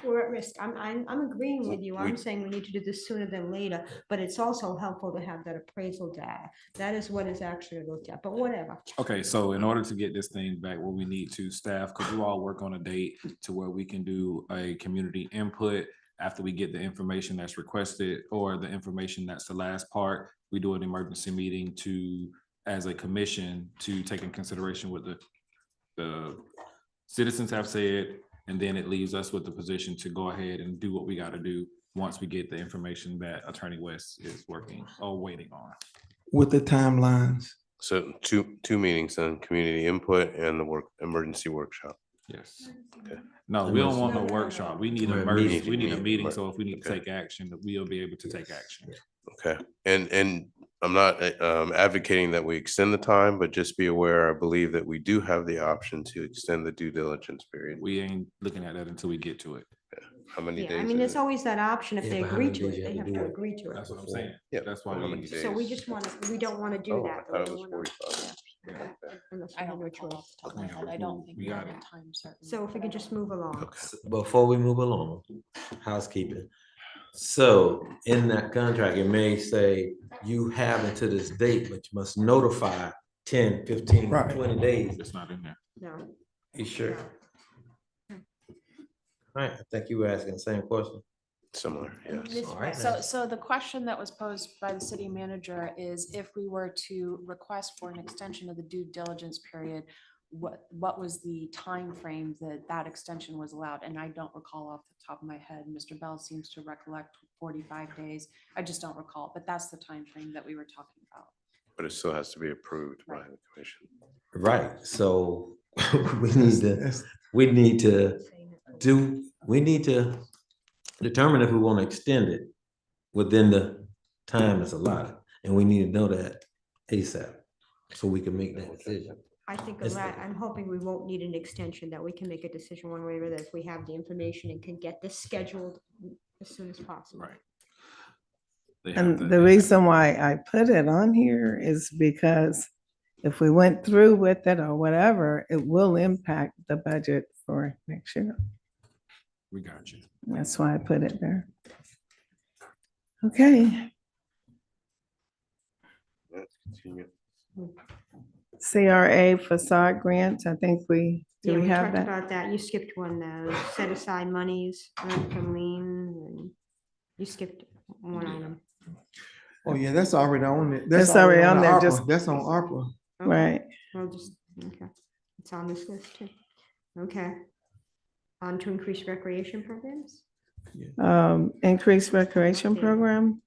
we're at risk. I'm agreeing with you. I'm We- saying we need to do this sooner than later, but it's also helpful to have that appraisal data. That is what is actually looked at, but whatever. Okay, so in order to get this thing back where we need to, staff, could you all work on a date to where we can do a community input after we get the information that's requested or the information that's the last part? We do an emergency meeting to, as a commission, to take in consideration what the citizens have said, and then it leaves us with the position to go ahead and do what we got to do once we get the information that Attorney West is working or waiting on. With the timelines. So two meetings then, community input and the emergency workshop. Yes. Okay. No, we don't want no workshop. We need We're a a emergency, meeting. we need a meeting, Right. so if we need to Okay. take action, that we'll be able to take action. Okay, and I'm not advocating that we extend the time, but just be aware, I believe that we do have the option to extend the due diligence period. We ain't looking at that until we get to it. How many Yeah, days? I mean, is there's it? always that option. If Yeah, they but how agree many to days it, you they have have to to do it? agree to it. That's what I'm saying. Yeah, That's why how we many need. So we days? just want to, we don't want to do Oh, that. I thought it though. was We don't wanna- 45. yeah, unless we I have don't no recall choice. off the top of my head. I don't think We we got have it. a time certain. So if we could just move along. Before we move along, housekeeping. So in that contract, it may say you have until this date, but you must notify 10, 15, Right. 20 days. It's not in there. No. You sure? All right, I think you were asking the same question. Similar, yes. Ms. All right. West. So the question that was posed by the city manager is if we were to request for an extension of the due diligence period, what was the time frame that extension was allowed? And I don't recall off the top of my head. Mr. Bell seems to recollect 45 days. I just don't recall, but that's the time frame that we were talking about. But it still has to be approved by Right. the commission. Right, so we That's- need to determine if we want to extend it within the time that's allotted. And we need to know that ASAP, so we can make that decision. I think It's- I'm hoping we won't need an extension, that we can make a decision one way or the other if we have the information and can get this scheduled as soon as possible. Right. They have And to- the reason why I put it on here is because if we went through with it or whatever, it will impact the budget for next year. We got you. That's why I put it there. Okay, Continue. CRA facade grants, I think Yeah, do we have talked that? about that. You skipped one, set aside monies earned from liens, and you skipped one item. Oh, yeah, that's already on it. That's already on the there, ARPA. just- That's on ARPA. Okay, Right, Well, just, okay, it's on this list too. Okay. On to increase recreation programs? increased recreation Yeah. That's program,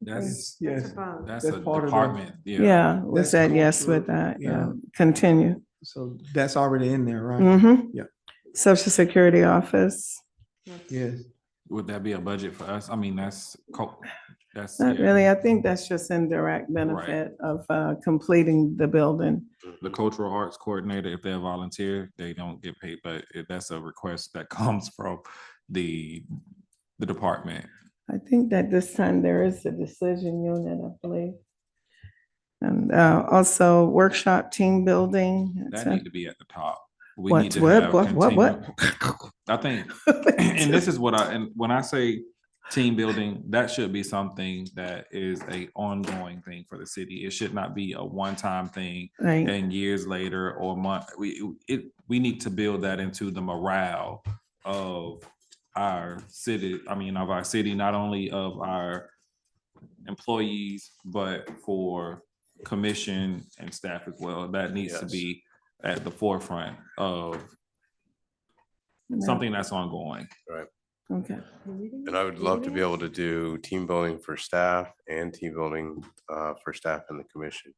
That's, Yes, above. that's That's a part of the- department, yeah. yeah, we That's said yes with cultural, that, yeah. continue. so that's already in there, right? Mm-hmm. Yeah. Social Security Office, That's- Yes. Would that be a budget for us? I mean, that's, that's. not yeah. really, I think that's just indirect benefit of completing the building. The cultural arts coordinator, if they're volunteer, they don't get paid, but that's a request that comes from the department. I think that this time there is a decision unit, I believe. And also workshop team building. that's That a- need to be at the top. We What, need to what, have what? continue- I think, and this is and when I say team building, that should be something that is a ongoing thing for the city. It should not be a one-time thing Right, and years later or month. We need to build that into the morale of our city, of our city, not only of our employees, but for commission and staff as well. That needs to Yes. be at the forefront of something that's ongoing. okay. And I would love to be able to do team building for staff and team building for staff in the commission.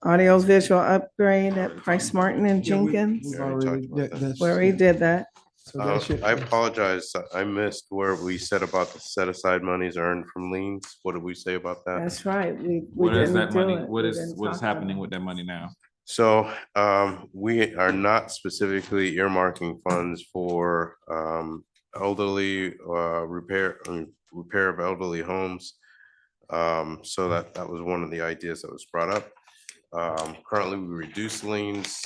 Audio visual upgrade at Price Martin and Yeah, Jenkins, we've We already already, talked about that. that's. we already did that. So that should. I apologize. I missed where we said about the set aside monies earned from liens. What did we say about that? That's right, we What is didn't that do money? it. What We is didn't what is talk happening about with that money now? So we are not specifically earmarking funds for elderly repair of elderly homes. So that was one of the ideas that was brought up. Currently, we reduce liens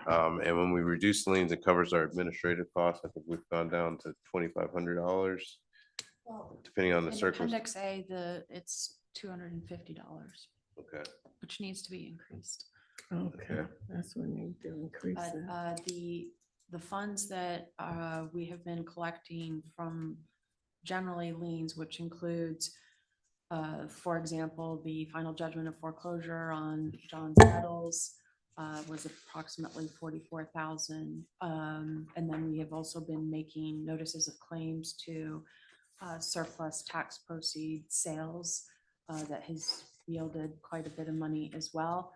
And when we reduce liens, it covers our administrative costs. I think we've gone down to $2,500, depending on the In circumstance. Appendix A, it's $250, Okay, which needs to be increased. Okay, that's when you do increase But it. the funds that we have been collecting from generally liens, which includes, for example, the final judgment of foreclosure on John's Metals was approximately 44,000. And then we have also been making notices of claims to surplus tax proceeds sales that has yielded quite a bit of money as well.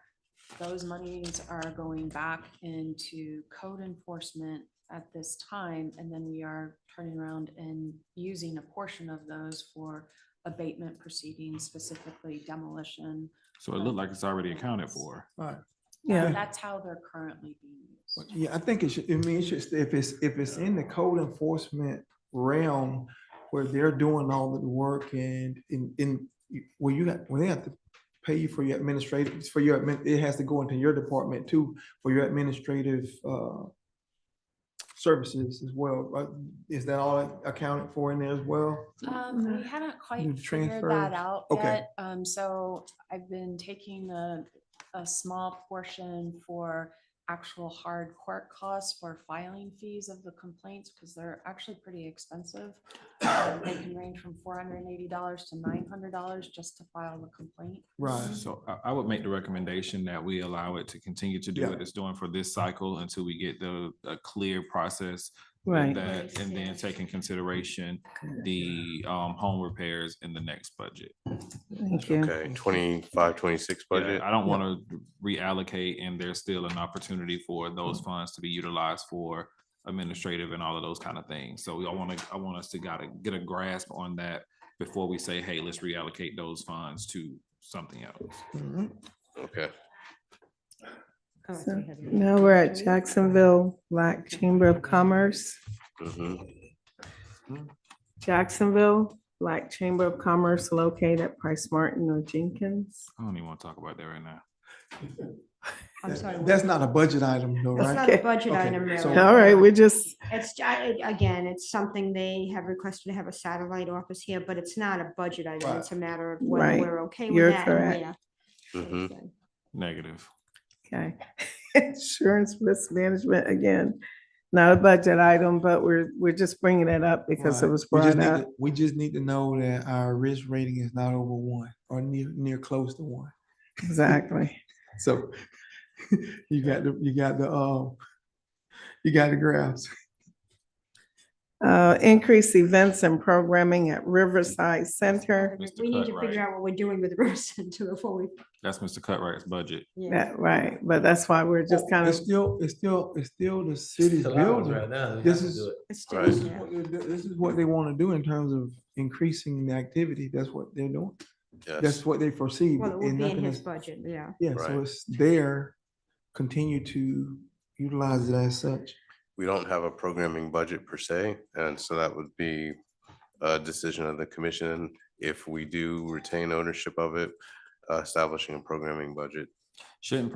Those monies are going back into code enforcement at this time, and then we are turning around and using a portion of those for abatement proceedings, specifically demolition. So it looked like it's already accounted for. Right. Yeah, That's how they're currently being used. Yeah, I think it should, I mean, it should, if it's in the code enforcement realm where they're doing all of the work and when they have to pay you for your administrative, it has to go into your department too, for your administrative, services as well, right? Is that all accounted for in there as well? We haven't quite Do figured transfers? that out Okay. yet. So I've been taking a small portion for actual hard court costs for filing fees of the complaints, because they're actually pretty expensive. They can range from $480 to $900 just to file the complaint. Right. So I would make the recommendation that we allow it to continue to do Yeah. what it's doing for this cycle until we get a clear process with right. that, and then take in consideration the home repairs in the next budget. Thank you. okay, 25, 26 budget. Yeah, I don't want to reallocate, and there's still an opportunity for those funds to be utilized for administrative and all of those kind of things. So I want us to get a grasp on that before we say, hey, let's reallocate those funds to something else. Mhm. Okay, So now we're at Jacksonville Black Chamber of Commerce. mhm. Jacksonville Black Chamber of Commerce located at Price Martin or Jenkins. I don't even want to talk about that right now. I'm sorry. That's not a budget item though, It's right? not a budget Okay, item, really. so- All right, we're just, Again, it's something they have requested to have a satellite office here, but it's not a budget item. Right. It's a matter of whether Right. we're okay with You're that and correct. where. Mhm. Negative. okay. Insurance risk management, again, not a budget item, but we're just bringing it up because it Right. was We just brought need up. to- We just need to know that our risk rating is not over 1 or near close to 1. Exactly. So you got the graphs. Increase events and programming at Riverside Center. Mr. We need to Cutright. figure out what we're doing with the River Center before we. That's Mr. Cutright's budget. Yeah. That, right, but that's why we're just kind It's of, still the city's building. This is, It's still, Right. yeah. this is what they want to do in terms of increasing the activity. That's what they're doing. Yes, That's what they foresee. Well, it will and be in nothing his is- budget, yeah. Yeah, Right. so it's there, continue to utilize it as such. we don't have a programming budget per se, and so that would be a decision of the commission if we do retain ownership of it, establishing a programming budget. Shouldn't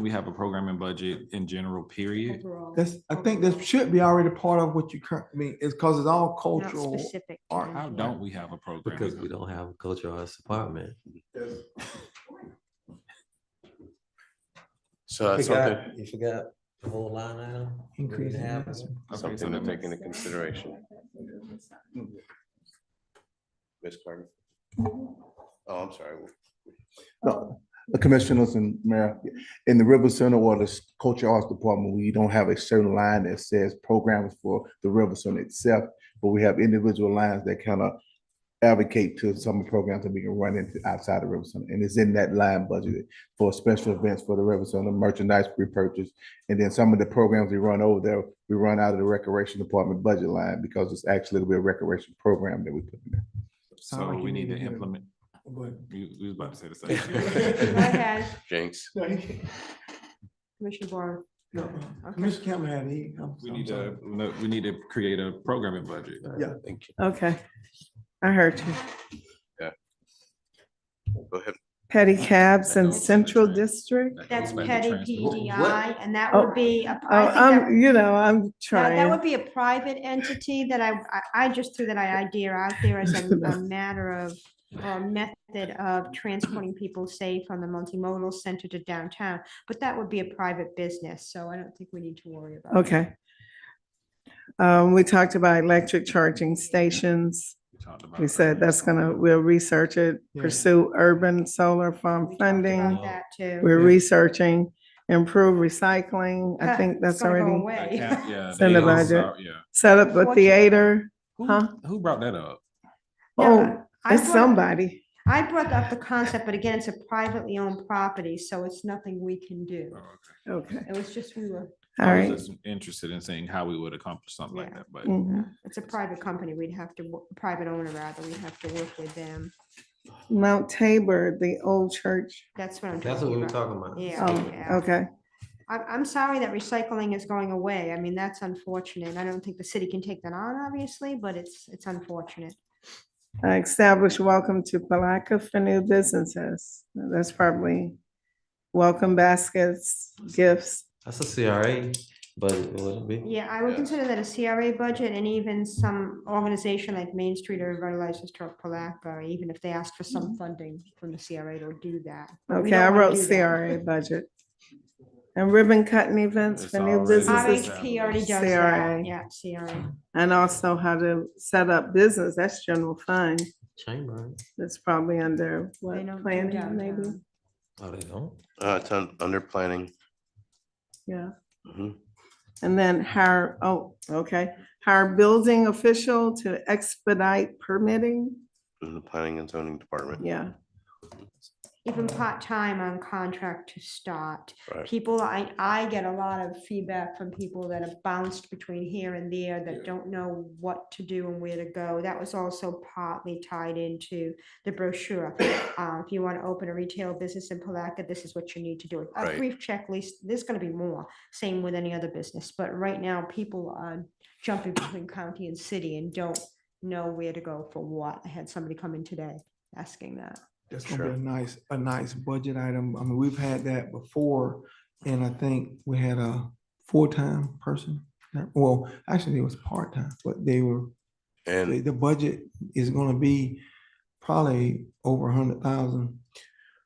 we have a programming budget in general, period? Overall. I think this should be already part of what you currently, it's because it's all Not cultural. specific. art. How don't we have a program? Because we don't have a cultural arts department. So that's something, You forgot the whole line item? Increase in $3.5 investment. Okay, so something to that take into consideration. Ms. Carter? Oh, I'm sorry. No, the commissioners and mayor, in the River Center or the Culture Arts Department, we don't have a certain line that says programs for the River Center itself, but we have individual lines that kind of advocate to some of the programs that we can run into outside the River Center. And it's in that line budgeted for special events for the River Center, merchandise repurchase. And then some of the programs we run over there, we run out of the Recreation Department budget line because it's actually a recreation program that we put in there. So Sound like we you need to need to get a- implement, But we was about to say the same. Go thing. ahead, Jinx. Commissioner Barr. Commissioner Campbell had We need to create a programming budget. Yeah. Thank you. okay. I heard you. Go ahead. Petty cabs That in goes to the Central trans- District. that That's goes back to petty transport. PDI, and that Oh, would be, Oh, I think that. I'm, you know, I'm That trying. would be a private entity that I just threw that idea out there as a matter of, or method of transporting people, say, from the multimodal center to downtown. But that would be a private business, so I don't think we need to worry about it. Okay. We talked about electric charging stations. Talked about We it said earlier. that's we'll research it, Yeah. pursue urban solar farm We talked funding. about that too. We're Yeah. researching, improve recycling. I think It's that's gonna go already away. That cap- Yeah. It's in the they is budget. out, Yeah. set up a Unfortunately. theater. Who, Huh? who brought that up? No, Oh, I it's brought- somebody. I brought up the concept, but again, it's a privately owned property, so it's nothing we can do. Oh, okay. Okay, It was just, we were, all I right. was just interested in seeing how we would accomplish something like Yeah. that, but Mhm. it's a private company, we'd have to, private owner rather, we'd have to work with them. Mount Tabor, the old church. That's what I'm That's what we talking were about. talking about. Yeah, yeah. Oh, okay. I'm sorry that recycling is going away. I mean, that's unfortunate. I don't think the city can take that on, obviously, but it's unfortunate. Establish welcome to Palatka for new businesses. That's probably welcome baskets, gifts. That's a CRA, but it wouldn't be. Yeah, I would Yeah. consider that a CRA budget, and even some organization like Main Street or Revitalized Historic Palatka, even if they ask for some funding from the CRA, they'll do that. But we Okay, I don't wanna wrote do that. CRA budget. And ribbon cutting events It's for new already- businesses. RHP already does CRA. that. Yeah, CRA. And also how to set up business, that's general fund. Chamber. That's probably under They what, don't do planning maybe? downtown. Oh, they don't? It's under planning. Yeah. Mhm. And then hire, hire building official to expedite permitting. In the planning and zoning department. Yeah, Even part-time on contract to start. Right. People, I get a lot of feedback from people that have bounced between here and there that don't know what to do and where to go. That was also partly tied into the brochure. If you want to open a retail business in Palatka, this is what you need to do. A Right. brief checklist, there's gonna be more, same with any other business, but right now, people are jumping between county and city and don't know where to go for what. I had somebody come in today asking that. That's gonna be a nice budget item. I mean, we've had that before, and I think we had a full-time person. Well, actually, it was part-time, but And the budget is gonna be probably over 100,000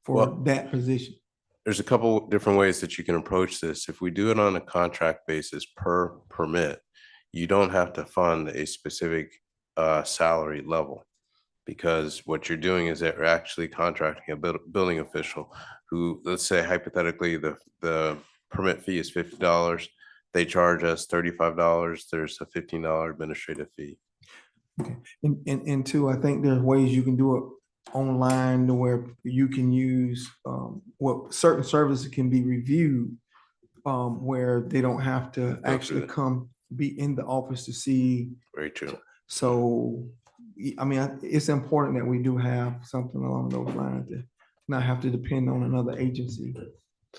for Well- that position. there's a couple different ways that you can approach this. If we do it on a contract basis per permit, you don't have to fund a specific salary level. Because what you're doing is that you're actually contracting a building official who, let's say hypothetically, the permit fee is $50. They charge us $35. There's a $15 administrative fee. And two, I think there's ways you can do it online to where you can use, certain services can be reviewed, where they don't have to through actually it. come be in the office to see. Very true. So, I mean, it's important that we do have something along those lines to not have to depend on another agency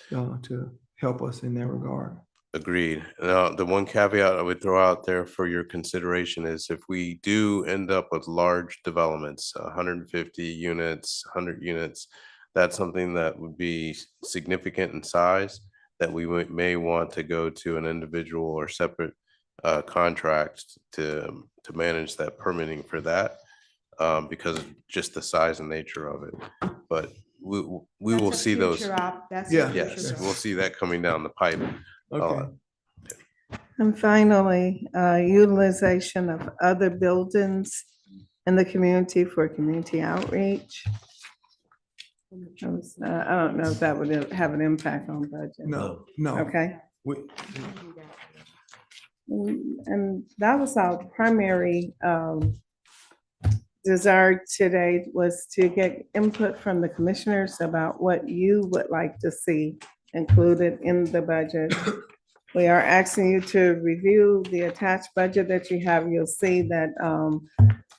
to help us in that regard. Agreed. Now, the one caveat I would throw out there for your consideration is if we do end up with large developments, 150 units, 100 units, that's something that would be significant in size that we may want to go to an individual or separate contract to manage that permitting for that because of just the size and nature of it. But we That's will a see those. future op- That's a Yeah. future Yes, goal. we'll see that coming down the pipe. Okay. and finally, utilization of other buildings in the community for community outreach. I don't know if that would have an impact on budget. No. Okay. We- And that was our primary desire today, was to get input from the commissioners about what you would like to see included in the budget. We are asking you to review the attached budget that you have. You'll see that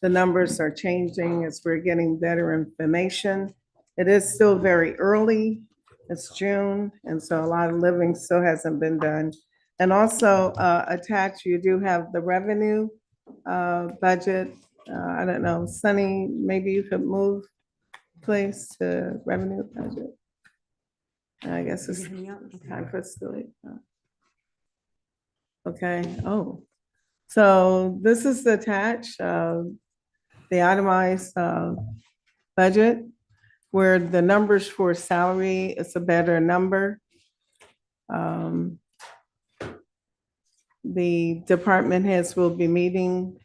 the numbers are changing as we're getting better information. It is still very early. It's June, and so a lot of living still hasn't been done. And also attached, you do have the revenue budget. I don't know, Sunny, maybe you could move please, to revenue budget? I guess it's Anything else? time for us to leave. Okay, oh, so this is attached, the itemized, budget, where the numbers for salary is a better number. The department heads will be meeting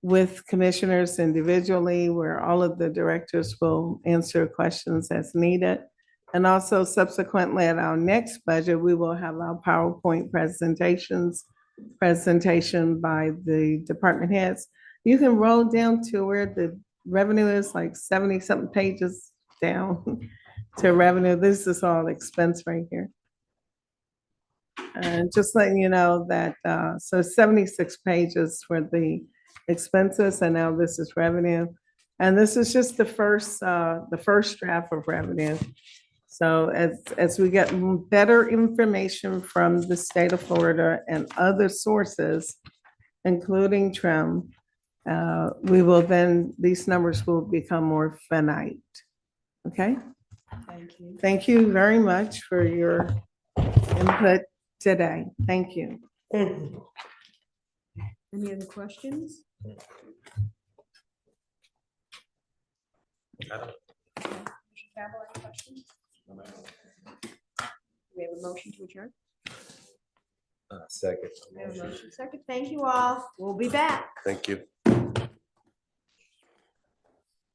with commissioners individually, where all of the directors will answer questions as needed. And also subsequently at our next budget, we will have our PowerPoint presentation by the department heads. You can roll down to where the revenue is, like 70-something pages down to revenue. This is all expense right here. And just letting you know that, so 76 pages for the expenses, and now this is revenue. And this is just the first draft of revenue. So as we get better information from the state of Florida and other sources, including TRIM, we will then, these numbers will become more finite. Okay? Thank you. Thank you very much for your input today. Thank you. Any other questions? We have a motion to adjourn. Second. We have a motion second. Thank you all. We'll be back. Thank you.